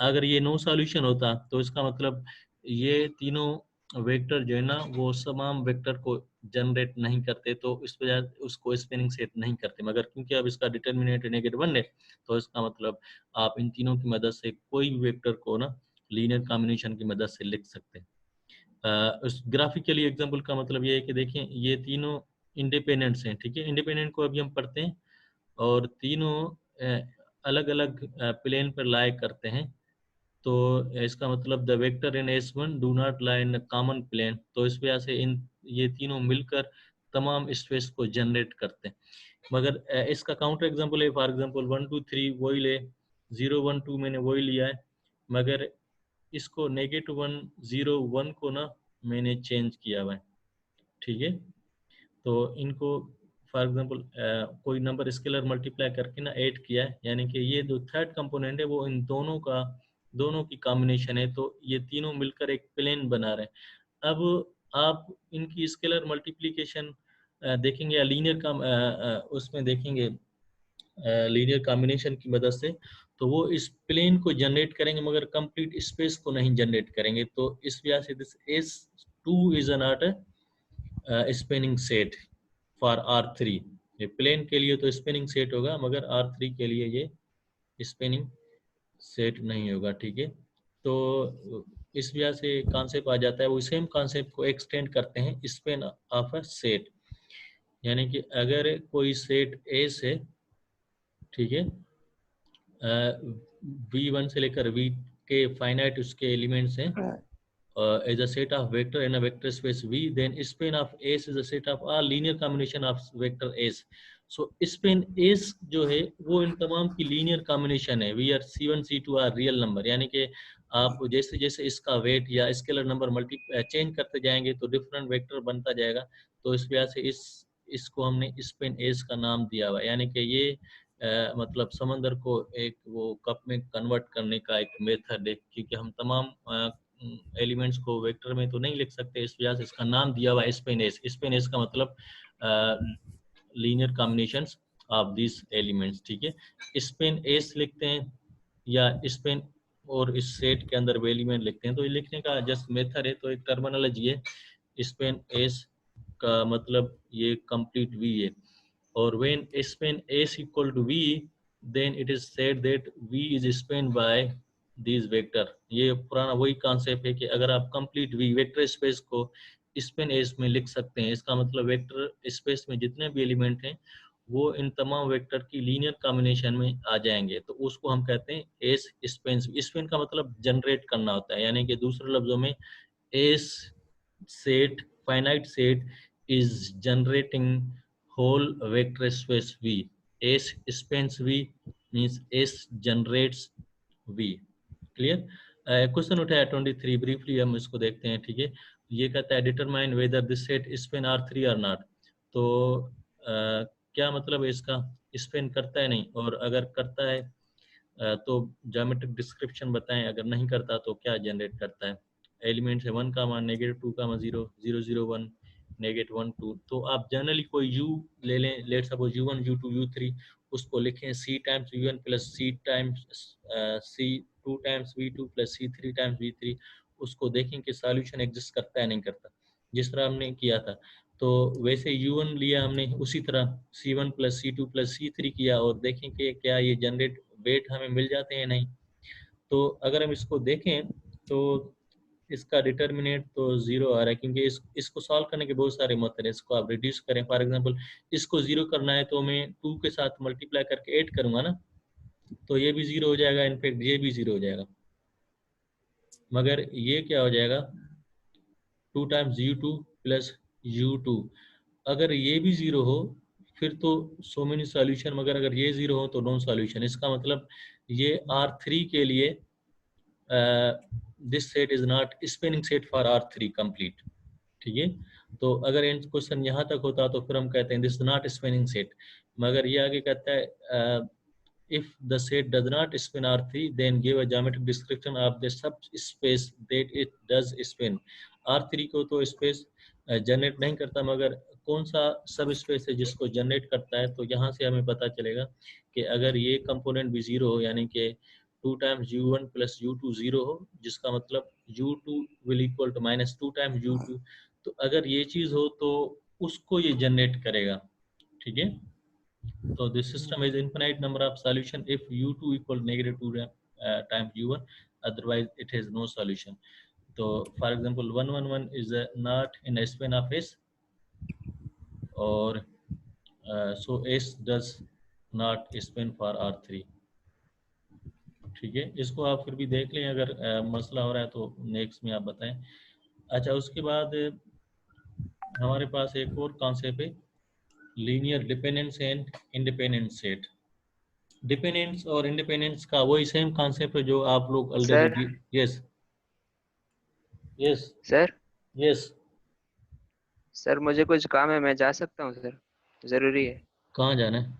अगर ये नो सॉल्यूशन होता तो इसका मतलब ये तीनों वेक्टर जो है ना वो तमाम वेक्टर को जनरेट नहीं करते, तो इस वजह उसको स्पेनिंग सेट नहीं करते। मगर क्योंकि अब इसका डिटर्मिनेंट -1 है, तो इसका मतलब आप इन तीनों की मदद से कोई भी वेक्टर को ना लीनियर कॉम्बिनेशन की मदद से लिख सकते हैं। उस ग्राफिकली एग्जांपल का मतलब ये है कि देखें ये तीनों इंडिपेंडेंट्स हैं, ठीक है। इंडिपेंडेंट को अभी हम पढ़ते हैं, और तीनों अलग अलग प्लेन पर लाई करते हैं। तो इसका मतलब the vector in S1 do not lie in common plane, तो इस वजह से इन ये तीनों मिलकर तमाम स्पेस को जनरेट करते हैं। मगर इसका काउंटर एग्जांपल है, फॉर एग्जांपल 1 2 3 वही ले, 0 1 2 मैंने वही लिया है, मगर इसको -1 0 1 को ना मैंने चेंज किया हुआ है, ठीक है। तो इनको फॉर एग्जांपल कोई नंबर स्केलर मल्टीप्लाई करके ना 8 किया है, यानी कि ये जो थर्ड कंपोनेंट है वो इन दोनों की कॉम्बिनेशन है, तो ये तीनों मिलकर एक प्लेन बना रहे हैं। अब आप इनकी स्केलर मल्टीप्लिकेशन देखेंगे या लीनियर उसमें देखेंगे लीनियर कॉम्बिनेशन की मदद से, तो वो इस प्लेन को जनरेट करेंगे मगर कंप्लीट स्पेस को नहीं जनरेट करेंगे। तो इस वजह से this S2 is not spanning set for R3। ये प्लेन के लिए तो स्पेनिंग सेट होगा, मगर R3 के लिए ये स्पेनिंग सेट नहीं होगा, ठीक है। तो इस वजह से कॉन्सेप्ट आ जाता है, वो सेम कॉन्सेप्ट को एक्सटेंड करते हैं स्पेन ऑफ अ सेट। यानी कि अगर कोई सेट एस है, ठीक है, V1 से लेकर V के फाइनाइट उसके एलिमेंट्स हैं, is a set of vector in a vector space V, then span of S is a set of all linear combination of vector S. So span S जो है वो इन तमाम की लीनियर कॉम्बिनेशन है। where C1 C2 are real number, यानी कि आप जैसे जैसे इसका वेट या स्केलर नंबर चेंज करते जाएंगे तो डिफरेंट वेक्टर बनता जाएगा। तो इस वजह से इसको हमने स्पेन एस का नाम दिया हुआ है। यानी कि ये मतलब समंदर को एक वो कप में कन्वर्ट करने का एक मेथड है, क्योंकि हम तमाम एलिमेंट्स को वेक्टर में तो नहीं लिख सकते, इस वजह से इसका नाम दिया हुआ है स्पेन एस। स्पेन एस का मतलब linear combinations of this elements, ठीक है। स्पेन एस लिखते हैं या स्पेन और इस सेट के अंदर वो एलिमेंट लिखते हैं, तो ये लिखने का जस्ट मेथड है। तो एक टर्मिनोलॉजी है, स्पेन एस का मतलब ये कंप्लीट वी है, और when span S equal to V, then it is said that V is spanned by these vector। ये पुराना वही कॉन्सेप्ट है कि अगर आप कंप्लीट V वेक्टर स्पेस को स्पेन एस में लिख सकते हैं, इसका मतलब वेक्टर स्पेस में जितने भी एलिमेंट हैं वो इन तमाम वेक्टर की लीनियर कॉम्बिनेशन में आ जाएंगे, तो उसको हम कहते हैं एस स्पेन। स्पेन का मतलब जनरेट करना होता है, यानी कि दूसरे लफ्जों में S set, finite set is generating whole vector space V। S spans V means S generates V। Clear? Question उठाया 23, ब्रीफली हम इसको देखते हैं, ठीक है। ये कहता है determine whether this set Spain R3 और नॉट। तो क्या मतलब है इसका, स्पेन करता है नहीं, और अगर करता है तो ज्योमेट्रिक डिस्क्रिप्शन बताएं, अगर नहीं करता तो क्या जनरेट करता है। एलिमेंट है 1, -2, 0 0 0 1 -1 2। तो आप जनरली कोई u ले लें, let suppose u1 u2 u3, उसको लिखें c times v1 plus c times c2 times v2 plus c3 times v3, उसको देखें कि सॉल्यूशन एग्जिस्ट करता है नहीं करता, जिस तरह हमने किया था। तो वैसे U1 लिया हमने, उसी तरह C1 plus C2 plus C3 किया और देखें कि क्या ये जनरेट वेट हमें मिल जाते हैं नहीं। तो अगर हम इसको देखें तो इसका डिटर्मिनेंट तो 0 आ रहा है, क्योंकि इसको सॉल्व करने के बहुत सारे मेथड है। इसको आप रिड्यूस करें, फॉर एग्जांपल इसको 0 करना है तो मैं 2 के साथ मल्टीप्लाई करके 8 करूंगा ना, तो ये भी 0 हो जाएगा, इनफैक्ट ये भी 0 हो जाएगा। मगर ये क्या हो जाएगा, 2 टाइम्स U2 प्लस U2, अगर ये भी 0 हो फिर तो सो मेनी सॉल्यूशन, मगर अगर ये 0 हो तो नो सॉल्यूशन। इसका मतलब ये R3 के लिए this set is not spinning set for R3 complete. ठीक है, तो अगर क्वेश्चन यहाँ तक होता तो फिर हम कहते हैं दिस नॉट स्पिनिंग सेट। मगर ये आगे कहता है if the set does not spin R3 then give a geometric description of the subspace that it does spin। R3 को तो स्पेस जनरेट नहीं करता, मगर कौन सा सब स्पेस है जिसको जनरेट करता है। तो यहाँ से हमें पता चलेगा कि अगर ये कंपोनेंट भी 0 हो, यानी कि 2 टाइम्स U1 प्लस U2 0 हो, जिसका मतलब U2 will equal to minus 2 times U2, तो अगर ये चीज़ हो तो उसको ये जनरेट करेगा। ठीक है, so this system is infinite number of solution if U2 equal negative 2 times U1, otherwise it has no solution। तो for example 111 is not in a span of S, और so S does not spin for R3। ठीक है, इसको आप फिर भी देख लें, अगर मसला हो रहा है तो नेक्स्ट में आप बताएं। अच्छा, उसके बाद हमारे पास एक और कॉन्सेप्ट है, linear dependence and independent set. Dependence और इंडिपेंडेंस का वही सेम कॉन्सेप्ट है जो आप लोग already. Yes yes sir. Yes sir मुझे कुछ काम है, मैं जा सकता हूँ सर? जरूरी है। कहाँ जाना है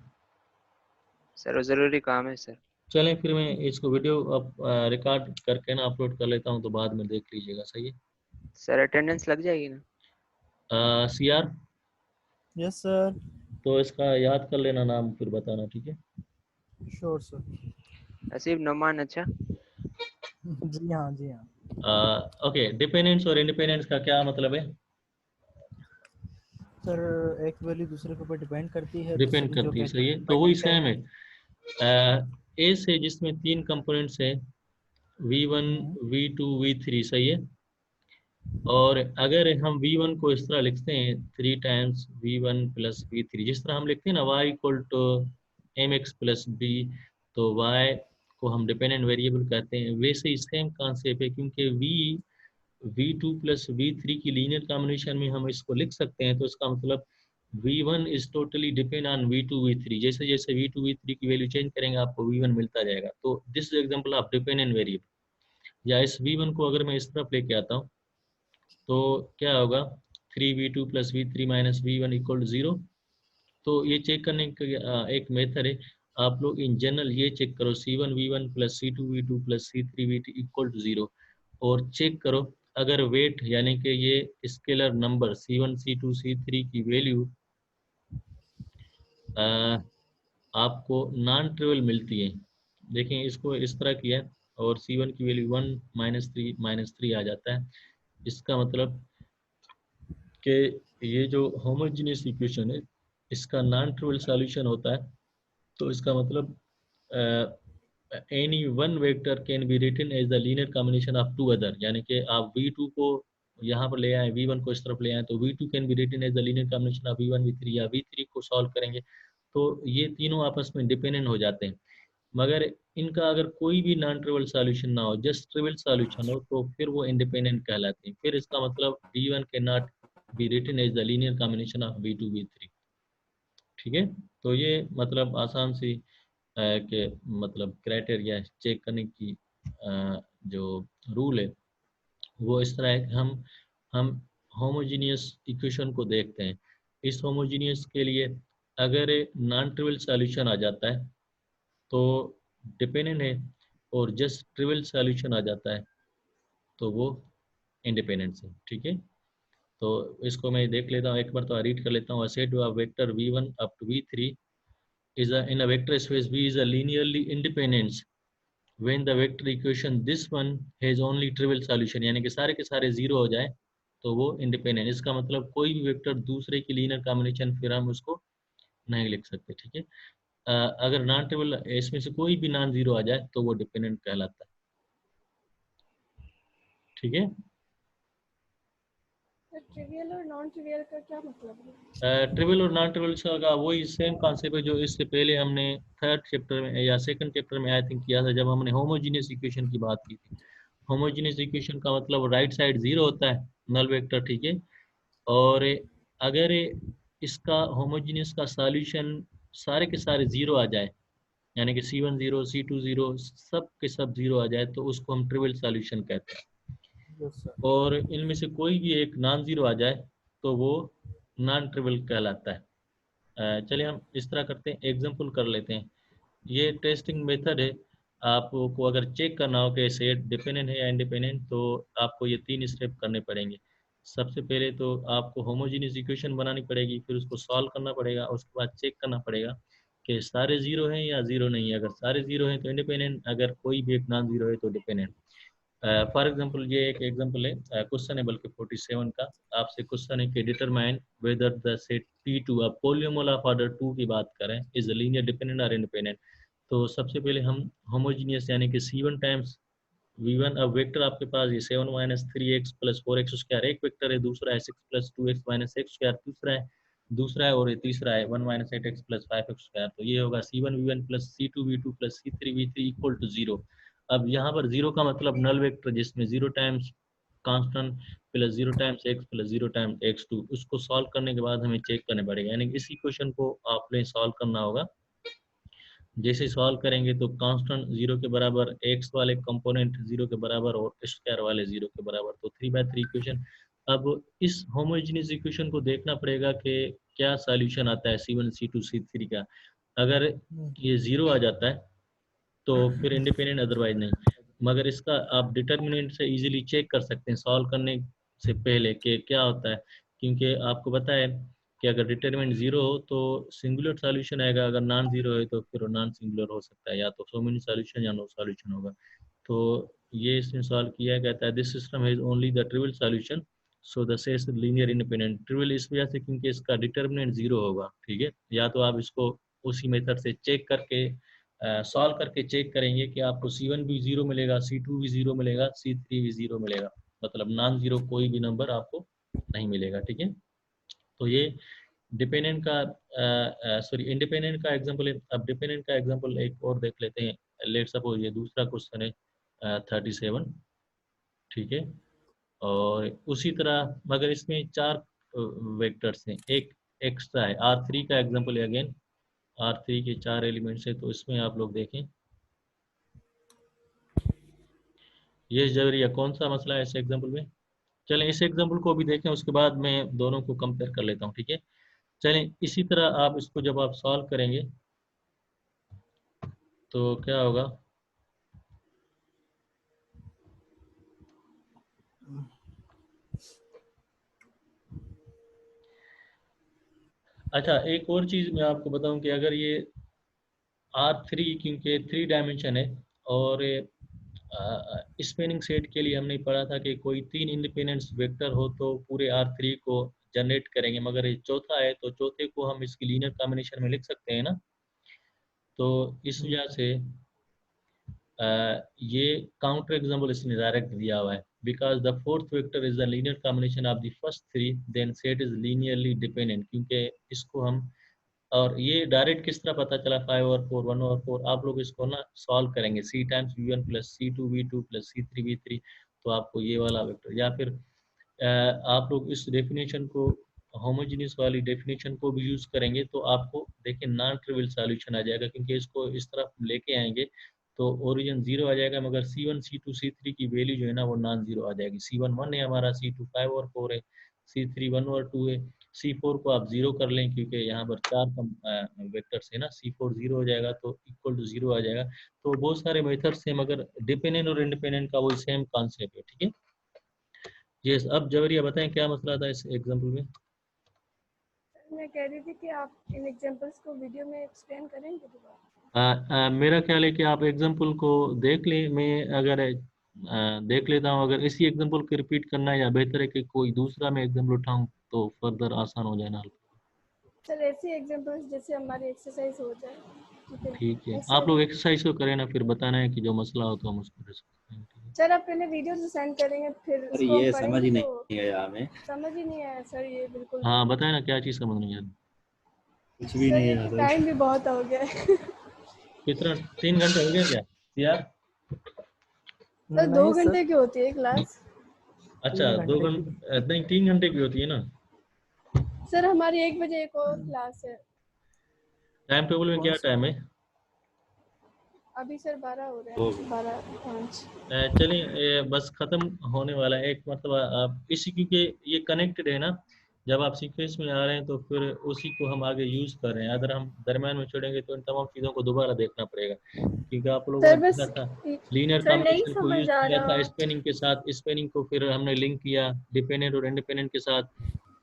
सर? जरूरी काम है सर। चलें फिर मैं इसको वीडियो अब रिकॉर्ड करके ना अपलोड कर लेता हूँ, तो बाद में देख लीजिएगा। सही है सर? अटेंडेंस लग जाएगी ना? CR? Yes sir. तो इसका याद कर लेना नाम, फिर बताना। ठीक है, श्योर सर। असीब नोमान। अच्छा जी हाँ जी हाँ। ओके, डिपेंडेंस और इंडिपेंडेंस का क्या मतलब है? सर एक वैल्यू दूसरे के ऊपर डिपेंड करती है। डिपेंड करती है, सही है, तो वही सेम है। ए से जिसमें 3 कंपोनेंट्स है, V1 V2 V3, सही है। और अगर हम V1 को इस तरह लिखते हैं 3 टाइम्स V1 प्लस V3, जिस तरह हम लिखते हैं ना y equal to mx plus b, तो y को हम डिपेंडेंट वेरिएबल कहते हैं। वैसे ही सेम कॉन्सेप्ट है, क्योंकि V2 प्लस V3 की लीनियर कॉम्बिनेशन में हम इसको लिख सकते हैं, तो इसका मतलब V1 is totally depend on V2 V3। जैसे जैसे V2 V3 की वैल्यू चेंज करेंगे आपको V1 मिलता जाएगा। तो this is example of dependent variable. या इस V1 को अगर मैं इस तरफ लेके आता हूँ तो क्या होगा, 3V2 plus V3 minus V1 equal to 0। तो ये चेक करने का एक मेथड है, आप लोग इन जनरल ये चेक करो C1V1 plus C2V2 plus C3V2 equal to 0, और चेक करो अगर वेट यानी कि ये scalar number C1 C2 C3 की वैल्यू आपको नॉन ट्रिवियल मिलती है। देखें इसको इस तरह किया और C1 की वैल्यू 1 -3 आ जाता है। इसका मतलब कि ये जो होमोजेनियस इक्वेशन है इसका नॉन ट्रिवियल सॉल्यूशन होता है। तो इसका मतलब any one vector can be written as the linear combination of 2 other, यानी कि आप V2 को यहाँ पर ले आए, V1 को इस तरफ ले आए, तो V2 can be written as the linear combination of V1 V3, या V3 को सॉल्व करेंगे तो ये तीनों आपस में डिपेंडेंट हो जाते हैं। मगर इनका अगर कोई भी नॉन ट्रिवियल सॉल्यूशन ना हो, जस्ट ट्रिवियल सॉल्यूशन हो, तो फिर वो इंडिपेंडेंट कहलाते हैं। फिर इसका मतलब V1 can not be written as the linear combination of V2 V3। ठीक है, तो ये मतलब आसान सी के मतलब क्राइटेरिया चेक करने की जो रूल है वो इस तरह है कि हम होमोजीनियस इक्वेशन को देखते हैं। इस होमोजीनियस के लिए अगर नॉन ट्रिवियल सॉल्यूशन आ जाता है तो डिपेंडेंट है, और जस्ट ट्रिवियल सॉल्यूशन आ जाता है तो वो इंडिपेंडेंट है। ठीक है, तो इसको मैं देख लेता हूँ, एक बार तो रीड कर लेता हूँ। Set of vector V1 up to V3 is in a vector space V is a linearly independent when the vector equation this one has only trivial solution, यानी कि सारे के सारे जीरो हो जाए तो वो इंडिपेंडेंट। इसका मतलब कोई भी वेक्टर दूसरे की लीनियर कॉम्बिनेशन फिर हम उसको नहीं लिख सकते, ठीक है। अगर नॉन ट्रिवियल इसमें से कोई भी नॉन जीरो आ जाए तो वो डिपेंडेंट कहलाता है, ठीक है। ट्रिवियल और नॉन ट्रिवियल का क्या मतलब है? ट्रिवियल और नॉन ट्रिवियल का वही सेम कॉन्सेप्ट है जो इससे पहले हमने थर्ड चैप्टर में या सेकंड चैप्टर में आई थिंक किया था, जब हमने होमोजीनियस इक्वेशन की बात की थी। होमोजीनियस इक्वेशन का मतलब राइट साइड जीरो होता है, नल वेक्टर, ठीक है। और अगर इसका होमोजीनियस का सॉल्यूशन सारे के सारे जीरो आ जाए, यानी कि C1 जीरो, C2 जीरो, सब के सब जीरो आ जाए तो उसको हम ट्रिवियल सॉल्यूशन कहते हैं। Yes sir. और इनमें से कोई भी एक नॉन जीरो आ जाए तो वो नॉन ट्रिवियल कहलाता है। चलिए हम इस तरह करते हैं, एग्जांपल कर लेते हैं। ये टेस्टिंग मेथड है, आपको अगर चेक करना हो कि सेट डिपेंडेंट है या इंडिपेंडेंट तो आपको ये 3 स्टेप करने पड़ेंगे। सबसे पहले तो आपको होमोजीनियस इक्वेशन बनानी पड़ेगी, फिर उसको सॉल्व करना पड़ेगा, उसके बाद चेक करना पड़ेगा कि सारे जीरो हैं या जीरो नहीं है। अगर सारे जीरो हैं तो इंडिपेंडेंट, अगर कोई भी एक नॉन जीरो है तो डिपेंडेंट। फॉर एग्जांपल ये एक एग्जांपल है, क्वेश्चन है बल्कि 47 का। आपसे क्वेश्चन है कि determine whether the set T2, अब पॉलीनोमियल ऑफ ऑर्डर 2 की बात करें, इज लीनियर डिपेंडेंट और इंडिपेंडेंट। तो सबसे पहले हम होमोजीनियस यानी कि C1 टाइम्स V1, अब वेक्टर आपके पास ये 7 minus 3x plus 4x square एक वेक्टर है, दूसरा है 6 plus 2x minus x square दूसरा है और ये तीसरा है 1 minus 8x plus 5x square. तो ये होगा C1 V1 plus C2 V2 plus C3 V3 equal to 0। अब यहाँ पर 0 का मतलब नल वेक्टर जिसमें 0 times constant plus 0 times x plus 0 times x2, उसको सॉल्व करने के बाद हमें चेक करने पड़ेगा, यानी इस इक्वेशन को आपने सॉल्व करना होगा। जैसे सॉल्व करेंगे तो कांस्टेंट 0 के बराबर, x वाले कंपोनेंट 0 के बराबर और स्क्वायर वाले 0 के बराबर, तो 3/3 इक्वेशन। अब इस होमोजेनियस इक्वेशन को देखना पड़ेगा कि क्या सॉल्यूशन आता है C1 C2 C3 का। अगर ये 0 आ जाता है तो फिर इंडिपेंडेंट, अदरवाइज नहीं। मगर इसका आप डिटर्मिनेंट से इजीली चेक कर सकते हैं सॉल्व करने से पहले कि क्या होता है, क्योंकि आपको पता है कि अगर डिटरमिनेंट 0 हो तो सिंगुलर सॉल्यूशन आएगा, अगर नॉन जीरो है तो फिर नॉन सिंगुलर हो सकता है, या तो सो मेनी सॉल्यूशन या नो सॉल्यूशन होगा। तो ये इसमें सॉल्व किया, कहता है this system has only the trivial solution so the set linear independent. Trivial इस वजह से क्योंकि इसका डिटर्मिनेंट 0 होगा, ठीक है। या तो आप इसको उसी मेथड से चेक करके सॉल्व करके चेक करेंगे कि आपको C1 भी 0 मिलेगा, C2 भी 0 मिलेगा, C3 भी 0 मिलेगा, मतलब नॉन जीरो कोई भी नंबर आपको नहीं मिलेगा, ठीक है। तो ये डिपेंडेंट का सॉरी इंडिपेंडेंट का एग्जांपल है। अब डिपेंडेंट का एग्जांपल एक और देख लेते हैं। लेट सपोज ये दूसरा क्वेश्चन है 37, ठीक है। और उसी तरह मगर इसमें 4 वेक्टर्स हैं, एक एक्स्ट्रा है, R3 का एग्जांपल है अगेन। R3 के 4 एलिमेंट्स है, तो इसमें आप लोग देखें ये जबरिया कौन सा मसला है इस एग्जांपल में। चलें इस एग्जांपल को भी देखें, उसके बाद मैं दोनों को कंपेयर कर लेता हूँ, ठीक है। चलें इसी तरह आप इसको जब आप सॉल्व करेंगे तो क्या होगा, अच्छा एक और चीज़ मैं आपको बताऊं कि अगर ये R3 क्योंकि 3 डायमेंशन है और स्पेनिंग सेट के लिए हमने पढ़ा था कि कोई 3 इंडिपेंडेंट वेक्टर हो तो पूरे R3 को जनरेट करेंगे, मगर ये चौथा है तो चौथे को हम इसकी लीनियर कॉम्बिनेशन में लिख सकते हैं ना। तो इस वजह से ये काउंटर एग्जांपल इसने डायरेक्ट दिया हुआ है, because the fourth vector is the linear combination of the first 3 then set is linearly dependent, क्योंकि इसको हम, और ये डायरेक्ट किस तरह पता चला 5 और 4 1 और 4, आप लोग इसको ना सॉल्व करेंगे C times V1 plus C2 V2 plus C3 V3, तो आपको ये वाला वेक्टर, या फिर आप लोग इस डेफिनेशन को होमोजेनियस वाली डेफिनेशन को भी यूज करेंगे तो आपको देखिए नॉन ट्रिवियल सॉल्यूशन आ जाएगा, क्योंकि इसको इस तरफ लेके आएंगे तो ओरिजिन 0 आ जाएगा, मगर C1 C2 C3 की वैल्यू जो है ना वो नॉन जीरो आ जाएगी। C1 1 है हमारा, C2 5 और 4 है, C3 1 और 2 है, C4 को आप 0 कर लें क्योंकि यहाँ पर 4 वेक्टर्स है ना, C4 0 हो जाएगा तो इक्वल टू 0 आ जाएगा। तो बहुत सारे मेथड्स हैं, मगर डिपेंडेंट और इंडिपेंडेंट का वही सेम कॉन्सेप्ट है, ठीक है। यस, अब जबरिया बताएं क्या मसला था इस एग्जांपल में। मैं कह रही थी कि आप इन एग्जांपल्स को वीडियो में एक्सप्लेन करेंगे दोबारा। मेरा ख्याल है कि आप एग्जाम्पल को देख लें। मैं अगर देख लेता हूँ, अगर इसी एग्जाम्पल को रिपीट करना है या बेहतर है कि कोई दूसरा मैं एग्जाम्पल उठाऊँ तो फर्दर आसान हो जाए ना। सर ऐसी एग्जांपल्स जैसे हमारी एक्सरसाइज हो जाए। ठीक है, ऐसे आप लोग एक्सरसाइज को करें ना, फिर बताना है कि जो मसला हो तो हम उसको डिस्कस करें। ठीक है? सर आप पहले वीडियो तो सेंड करेंगे, फिर सर उसको हम ये समझ पढ़ेंगे ही तो नहीं आया हमें। समझ ही नहीं आया सर ये बिल्कुल भी। हाँ बताए ना, क्या चीज़ समझ नहीं आ रही? कुछ भी सर नहीं ये आया सर। टाइम भी बहुत हो गया है। कितना 3 घंटे हो गए क्या यार? सर 2 नहीं सर, घंटे की होती है क्लास। अच्छा 3 2 घंटे की। घंटे नहीं, 3 घंटे की होती है ना। सर हमारी 1 बजे एक और क्लास है। टाइम टेबल में कौन क्या सी? टाइम है? अभी सर 12 हो रहे हो हैं, 12:05। चलिए बस खत्म होने वाला है। एक मतलब आप इसी, क्योंकि ये कनेक्टेड है ना, जब आप सीक्वेंस में आ रहे हैं तो फिर उसी को हम आगे यूज कर रहे हैं। अगर हम दरम्यान में छोड़ेंगे तो इन तमाम चीज़ों को दोबारा देखना पड़ेगा, क्योंकि आप लोगों सर ने बस देखा था लीनियर सर नहीं कॉम्बिनेशन को समझ यूज आ किया था रहा। स्पेनिंग के साथ, स्पेनिंग को फिर हमने लिंक किया डिपेंडेंट और इंडिपेंडेंट के साथ।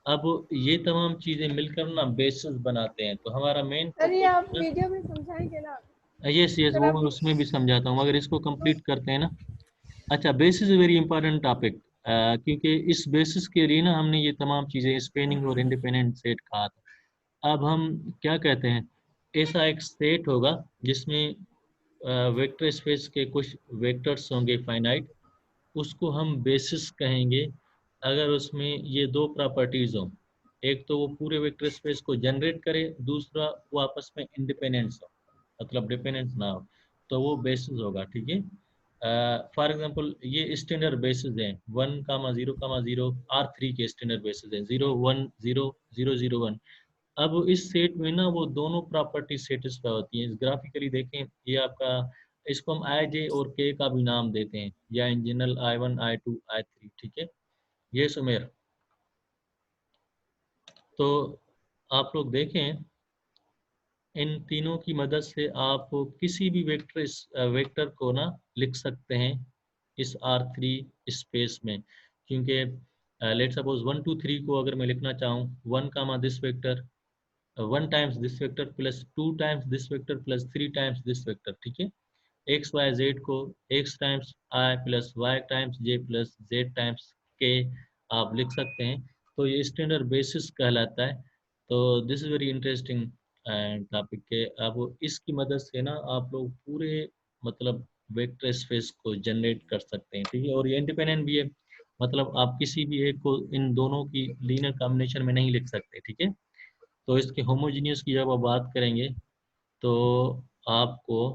अब ये तमाम चीज़ें मिलकर ना बेसिस बनाते हैं, तो हमारा मेन सर ये फोकस आप वीडियो में समझाएंगे ना? यस यस, सर वो आप मैं उसमें भी समझाता हूँ, मगर इसको कंप्लीट करते हैं ना। अच्छा, basis is very important topic, क्योंकि इस बेसिस के लिए ना हमने ये तमाम चीज़ें स्पेनिंग और इंडिपेंडेंट सेट कहा था। अब हम क्या कहते हैं, ऐसा एक सेट होगा जिसमें वेक्टर स्पेस के कुछ वेक्टर्स होंगे फाइनाइट, उसको हम बेसिस कहेंगे। अगर उसमें ये दो प्रॉपर्टीज हों, एक तो वो पूरे वेक्टर स्पेस को जनरेट करे, दूसरा वो आपस में इंडिपेंडेंस हो, मतलब डिपेंडेंस ना हो, तो वो बेसिस होगा। ठीक है, फॉर एग्जांपल ये स्टैंडर्ड बेसिस हैं 1,0,0 R3 के स्टैंडर्ड बेसिस हैं 0 1 0 0 0 1। अब इस सेट में ना वो दोनों प्रॉपर्टी सेटिस्फाई होती हैं। ग्राफिकली देखें, ये आपका, इसको हम आई जे और के का भी नाम देते हैं, या in general I1 I2 I3। ठीक है, ये सुमेर। तो आप लोग देखें, इन तीनों की मदद से आप किसी भी वेक्टर को ना लिख सकते हैं इस R3 स्पेस में, क्योंकि लेट सपोज 1 2 3 को अगर मैं लिखना चाहूँ, 1 comma this vector 1 times this vector plus 2 times this vector plus 3 times this vector. ठीक है, एक्स वाई जेड को X times I plus Y times J plus Z times K आप लिख सकते हैं। तो ये स्टैंडर्ड बेसिस कहलाता है। तो this is very interesting topic के। अब इसकी मदद से ना आप लोग पूरे मतलब वेक्टर स्पेस को जनरेट कर सकते हैं। ठीक है, और ये इंडिपेंडेंट भी है, मतलब आप किसी भी एक को इन दोनों की लीनियर कॉम्बिनेशन में नहीं लिख सकते। ठीक है, तो इसके होमोजीनियस की जब आप बात करेंगे तो आपको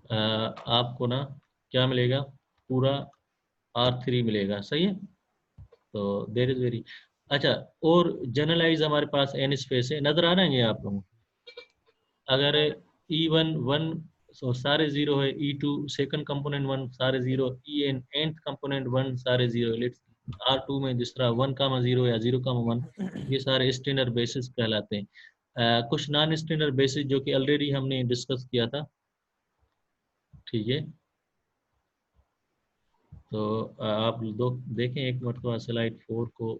आपको ना क्या मिलेगा, पूरा R3 मिलेगा। सही है, तो देर इज वेरी अच्छा। और जनरलाइज हमारे पास एन स्पेस है, नजर आ रहे हैं ये आप लोगों को? अगर E1 1 सारे जीरो है, E2 सेकंड कंपोनेंट 1 सारे जीरो, En nth कंपोनेंट 1 सारे जीरो, लेट्स R2 में जिस तरह 1,0 या 0,1, ये सारे स्टैंडर्ड बेसिस कहलाते हैं। कुछ नॉन स्टैंडर्ड बेसिस जो कि ऑलरेडी हमने डिस्कस किया था। ठीक है, तो आप देखें एक मरतबा स्लाइड 4 को,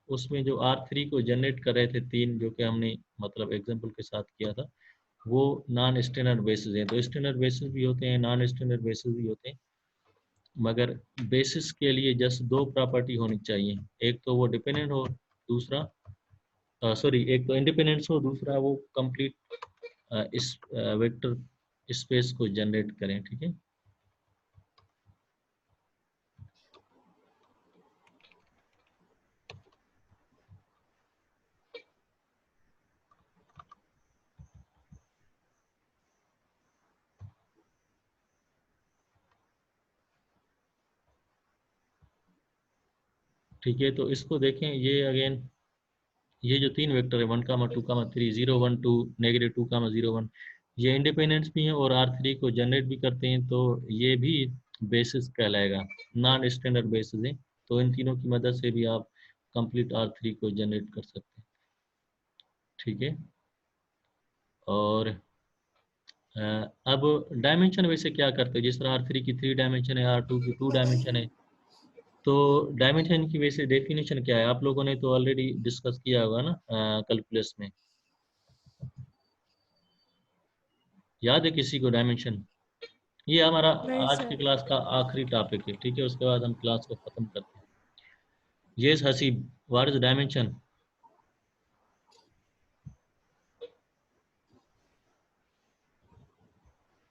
उसमें जो R3 को जनरेट कर रहे थे तीन, जो कि हमने मतलब एग्जांपल के साथ किया था, वो नॉन स्टैंडर्ड बेसिस हैं। तो स्टैंडर्ड बेसिस भी होते हैं, नॉन स्टैंडर्ड बेसिस भी होते हैं, मगर बेसिस के लिए जस्ट दो प्रॉपर्टी होनी चाहिए, एक तो वो डिपेंडेंट हो, दूसरा सॉरी एक तो इंडिपेंडेंस हो, दूसरा वो कंप्लीट इस वेक्टर स्पेस को जनरेट करें। ठीक है, ठीक है, तो इसको देखें, ये अगेन ये जो तीन वेक्टर है 1,2,3 0 1 2 -2,0 1, ये इंडिपेंडेंस भी हैं और R3 को जनरेट भी करते हैं, तो ये भी बेसिस कहलाएगा, नॉन स्टैंडर्ड बेसिस है। तो इन तीनों की मदद से भी आप कंप्लीट R3 को जनरेट कर सकते हैं। ठीक है, और अब डायमेंशन वैसे क्या करते हैं, जिस तरह R3 की 3 डायमेंशन है, R2 की 2 डायमेंशन है, तो डायमेंशन की वैसे डेफिनेशन क्या है, आप लोगों ने तो ऑलरेडी डिस्कस किया होगा ना कैलकुलस में। याद है किसी को डायमेंशन? ये हमारा नहीं आज की सर। क्लास का आखिरी टॉपिक है, ठीक है, उसके बाद हम क्लास को खत्म करते हैं। Yes Haseeb, what is dimension?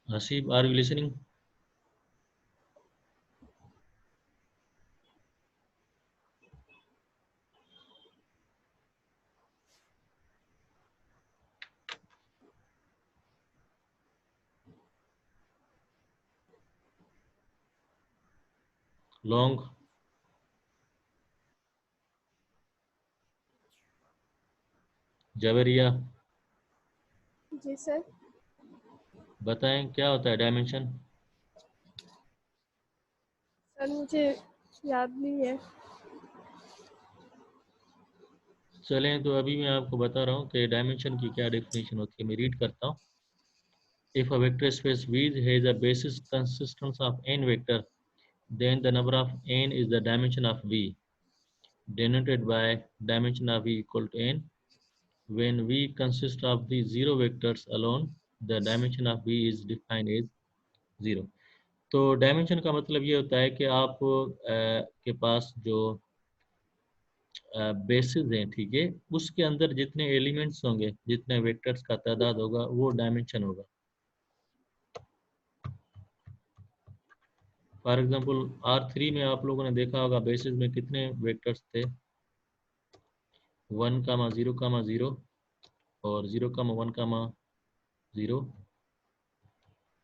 Haseeb, are you listening? Long, Javeria, जी सर। बताएं क्या होता है डायमेंशन? सर मुझे याद नहीं है। चलें, तो अभी मैं आपको बता रहा हूँ कि डायमेंशन की क्या डेफिनेशन होती है। मैं रीड करता हूँ। If a vector space V has a basis consistence of n vector, then the number of n is the dimension of V, denoted by dimension of V equal to n. When V consists of the zero vectors alone, the dimension of V is defined as zero. तो dimension का मतलब ये होता है कि आप के पास जो बेसिस हैं, ठीक है, उसके अंदर जितने एलिमेंट्स होंगे, जितने वेक्टर्स का तादाद होगा, वो डायमेंशन होगा। फॉर एग्जांपल R3 में आप लोगों ने देखा होगा बेसिस में कितने वेक्टर्स थे, 1, 0, 0 और 0, 1, 0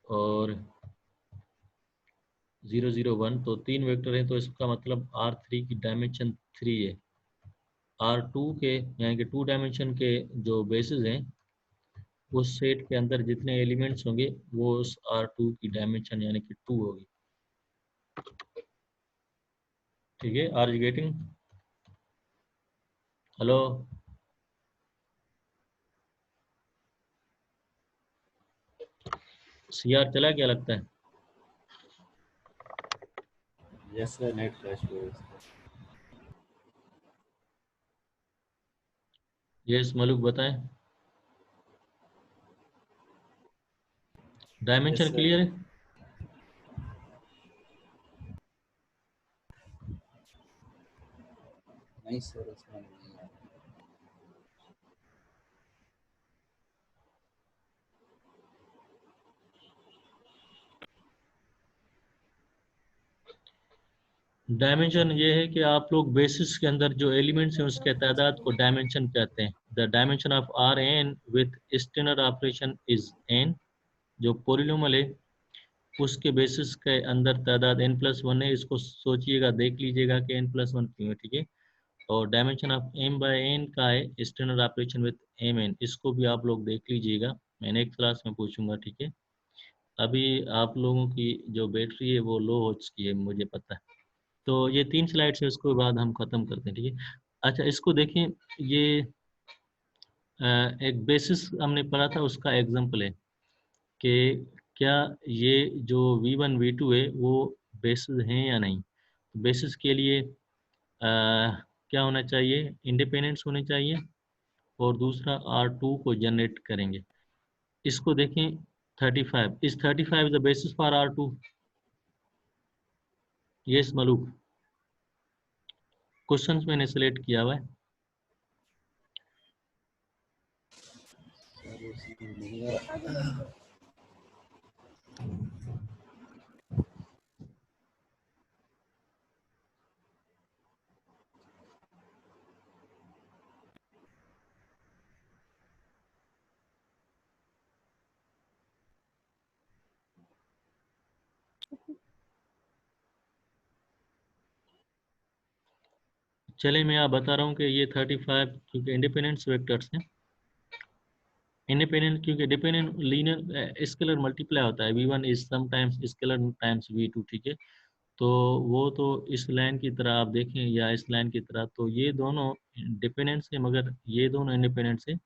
और 0, 0, 1। तो 3 वेक्टर हैं, तो इसका मतलब R3 की डायमेंशन 3 है। R2 के यानी कि 2 डायमेंशन के जो बेसिस हैं, उस सेट के अंदर जितने एलिमेंट्स होंगे वो उस R2 की डायमेंशन यानी कि 2 होगी। ठीक है, are you getting? Hello, CR चला क्या लगता है? यस सर, नेट क्रैश हुआ है। यस मलुक, बताएं। डायमेंशन क्लियर है? नहीं सर, उसमें नहीं है। डायमेंशन ये है कि आप लोग बेसिस के अंदर जो एलिमेंट्स हैं उसके तादाद को डायमेंशन कहते हैं। The dimension of R N with standard operation is N. जो पोलिनोमियल है उसके बेसिस के अंदर तादाद n+1 है। इसको सोचिएगा, देख लीजिएगा कि n+1 क्यों है, ठीक है। और डायमेंशन ऑफ m/n का है स्टैंडर्ड ऑपरेशन विथ mn। इसको भी आप लोग देख लीजिएगा, मैं नेक्स्ट क्लास में पूछूंगा, ठीक है। अभी आप लोगों की जो बैटरी है वो लो हो चुकी है, मुझे पता है। तो ये 3 स्लाइड्स है, उसके बाद हम खत्म करते हैं, ठीक है। अच्छा, इसको देखें, ये एक बेसिस हमने पढ़ा था, उसका एग्जांपल है कि क्या ये जो V1 V2 है वो बेसिस हैं या नहीं। बेसिस के लिए क्या होना चाहिए, इंडिपेंडेंस होने चाहिए, और दूसरा R2 को जनरेट करेंगे। इसको देखें, 35 is 35 the basis for R2? Yes Malook, questions मैंने सिलेक्ट किया हुआ है। सर उसमें नहीं है। चले, मैं आप बता रहा हूँ कि ये 35 क्योंकि इंडिपेंडेंस वेक्टर्स हैं। इंडिपेंडेंट क्योंकि डिपेंडेंट लीनियर स्केलर मल्टीप्लाई होता है, V1 is sometimes scalar times V2, ठीक है। तो वो तो इस लाइन की तरह आप देखें या इस लाइन की तरह, तो ये दोनों डिपेंडेंट्स है मगर ये दोनों इंडिपेंडेंट्स है,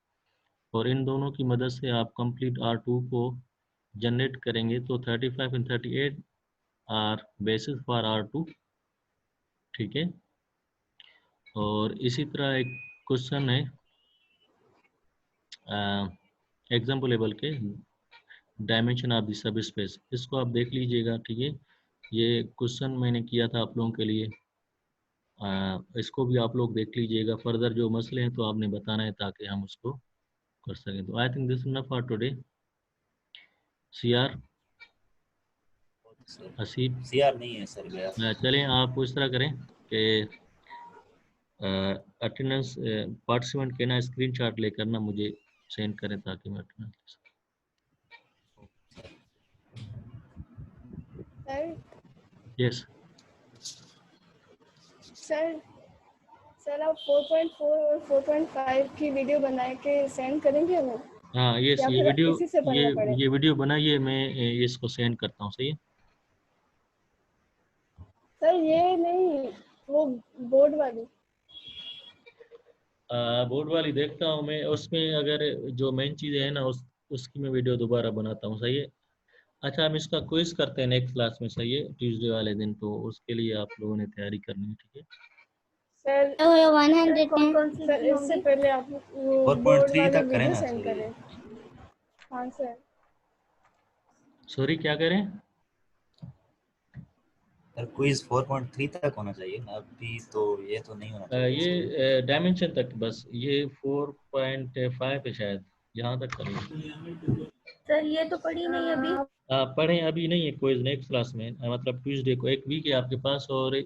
और इन दोनों की मदद से आप कंप्लीट R2 को जनरेट करेंगे। तो 35 and 38 are basis for R2, ठीक है। और इसी तरह एक क्वेश्चन है एग्जाम्पल लेवल के, dimension of the sub space, इसको आप देख लीजिएगा। ठीक है, ये क्वेश्चन मैंने किया था आप लोगों के लिए, इसको भी आप लोग देख लीजिएगा। फर्दर जो मसले हैं तो आपने बताना है ताकि हम उसको कर सकें। तो आई think this enough for today. CR Haseeb CR नहीं है सर गया। चलें, आप इस तरह करें कि अटेंडेंस पार्टिसिपेंट के ना स्क्रीनशॉट लेकर ना मुझे सेंड करें ताकि मैं attendance. Sir yes sir sir आप 4.4 और 4.5 की वीडियो बना के सेंड करेंगे हमें, हाँ यस, या ये फिर वीडियो इसी से बनना पड़ेगा? ये वीडियो बनाइए, मैं इसको सेंड करता हूँ। सही है सर ये नहीं, वो बोर्ड वाली। बोर्ड वाली देखता हूँ मैं, उसमें अगर जो मेन चीज़ें हैं ना उसकी मैं वीडियो दोबारा बनाता हूँ। सही है। अच्छा, हम इसका क्विज करते हैं नेक्स्ट क्लास में। सही है, ट्यूसडे वाले दिन, तो उसके लिए आप लोगों ने तैयारी करनी है। ठीक है सर कौन कौन सी सर इससे होंगी? पहले आप वो 4.3 बोर्ड वाली तक करें वीडियो ना सेंड सर। करें। हाँ सर। सॉरी, क्या करें? सर क्विज 4.3 तक होना चाहिए ना, अभी तो ये तो नहीं होना चाहिए। ये डायमेंशन तक, बस ये 4.5 है शायद, यहाँ तक करेंगे। सर ये तो पढ़ी नहीं अभी। पढ़ें अभी नहीं है, क्विज नेक्स्ट क्लास में, मतलब ट्यूसडे को। एक वीक है आपके पास, और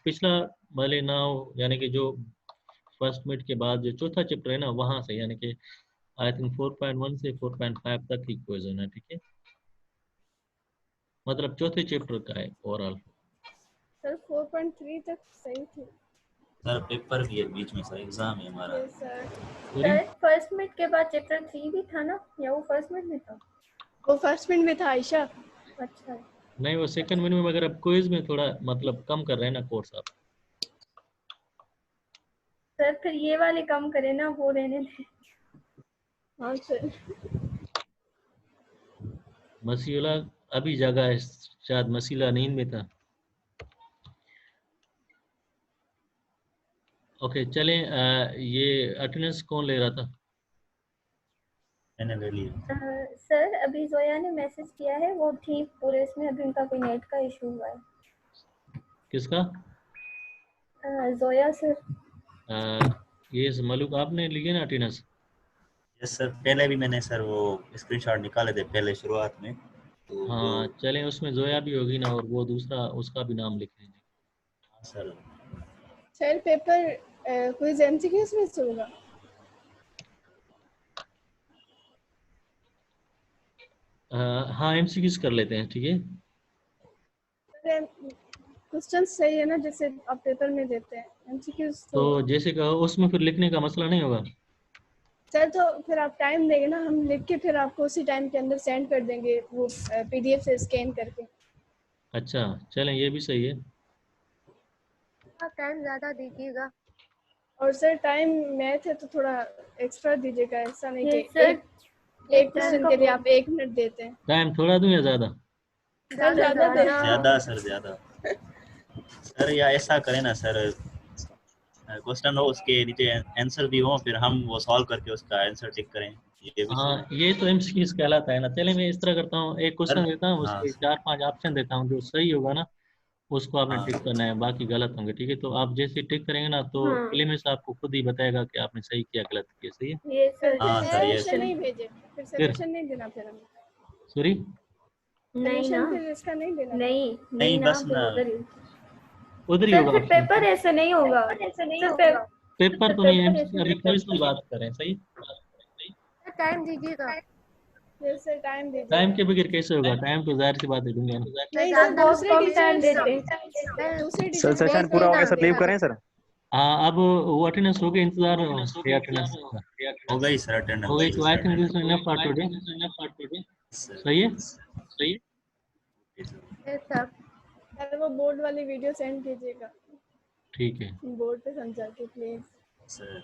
पिछला भले ना हो, यानी कि जो फर्स्ट मिड के बाद जो चौथा चैप्टर है ना, वहाँ से, यानी कि आई थिंक 4.1 से 4.5 तक ही क्विज है ना। ठीक है, मतलब चौथे चैप्टर का है ओवरऑल। सर 4.3 तक सही थी। सर पेपर भी है बीच में, सर एग्जाम है हमारा। Yes sir. Sir first mid के बाद चैप्टर 3 भी था ना, या वो फर्स्ट मिड में था? वो फर्स्ट मिड में था आयशा। अच्छा नहीं, वो सेकंड मिड में, मगर अब क्विज में थोड़ा मतलब कम कर रहे हैं ना कोर्स आप। सर, फिर ये वाले कम करें ना, वो रहने दें। हाँ सर। मसीला अभी जगा है, शायद मसीला नींद में था। ओके चलें, ये अटेंडेंस कौन ले रहा था? मैंने ले लिया। सर अभी जोया ने मैसेज किया है, वो थी पूरे इसमें, अभी उनका कोई नेट का इशू हुआ है। किसका? जोया सर। ये मलूक आपने लिए ना अटेंडेंस? यस सर, पहले भी मैंने सर वो स्क्रीनशॉट निकाले थे पहले शुरुआत में, तो हाँ चलें, उसमें जोया भी होगी ना, और वो दूसरा उसका भी नाम लिख लीजिए। हाँ sir. Sir paper quiz MCQs में से होगा? हाँ एमसीक्यूज कर लेते हैं। ठीक है, क्वेश्चन सही है ना, जैसे आप पेपर में देते हैं एमसीक्यूज तो जैसे कहो उसमें फिर लिखने का मसला नहीं होगा। सर, तो फिर आप टाइम देंगे ना, हम लिख के फिर आपको उसी टाइम के अंदर सेंड कर देंगे, वो पीडीएफ से स्कैन करके। अच्छा चलें, ये भी सही है। आप टाइम ज्यादा दीजिएगा। और सर टाइम मैथ है तो थोड़ा एक्स्ट्रा दीजिएगा, ऐसा नहीं कि सर एक क्वेश्चन के लिए आप 1 मिनट देते हैं। टाइम थोड़ा दूं या ज्यादा? सर ज्यादा दे। ज्यादा सर ज्यादा। सर या ऐसा करें ना सर, क्वेश्चन हो उसके नीचे आंसर भी हो, फिर हम वो सॉल्व करके उसका आंसर टिक करें, ये भी हाँ सही। ये तो एमसीक्यूज कहलाता है ना। चले मैं इस तरह करता हूँ, एक क्वेश्चन देता हूँ, हाँ उसके 4-5 ऑप्शन देता हूँ, जो सही होगा ना उसको आपने हाँ टिक करना है, बाकी गलत होंगे। ठीक है, तो आप जैसे टिक करेंगे ना, तो हाँ। एलिमेंट्स आपको खुद ही बताएगा कि आपने सही किया गलत किया। सही है। ये सर हाँ सर ये सॉल्यूशन नहीं भेजे, फिर सॉल्यूशन नहीं देना फिर हमें। सॉरी, नहीं ना, सॉल्यूशन फिर इसका नहीं देना। नहीं ना, बस फिर ना। उधर ही सर होगा फिर option। पेपर ऐसे नहीं होगा। सर पेपर तो नहीं, अभी क्विज की बात करें। सही, टाइम दीजिएगा। जैसे टाइम दीजिए। टाइम के बगैर कैसे होगा? टाइम तो जाहिर सी बात है दूंगा ना। नहीं ज्यादा सर, दूसरे कम टाइम टीचर्स देते। दूसरे सर टीचर्स सेशन पूरा हो गया सर, लीव करें सर? हाँ, अब वो अटेंडेंस हो गई, इंतजार अटेंडेंस हो गई सर, अटेंड हो गई, तो आई think this is enough for today. सही है, सही है। सर वो बोर्ड वाली वीडियो सेंड कीजिएगा, ठीक है। बोर्ड पे समझा के प्लीज। सर।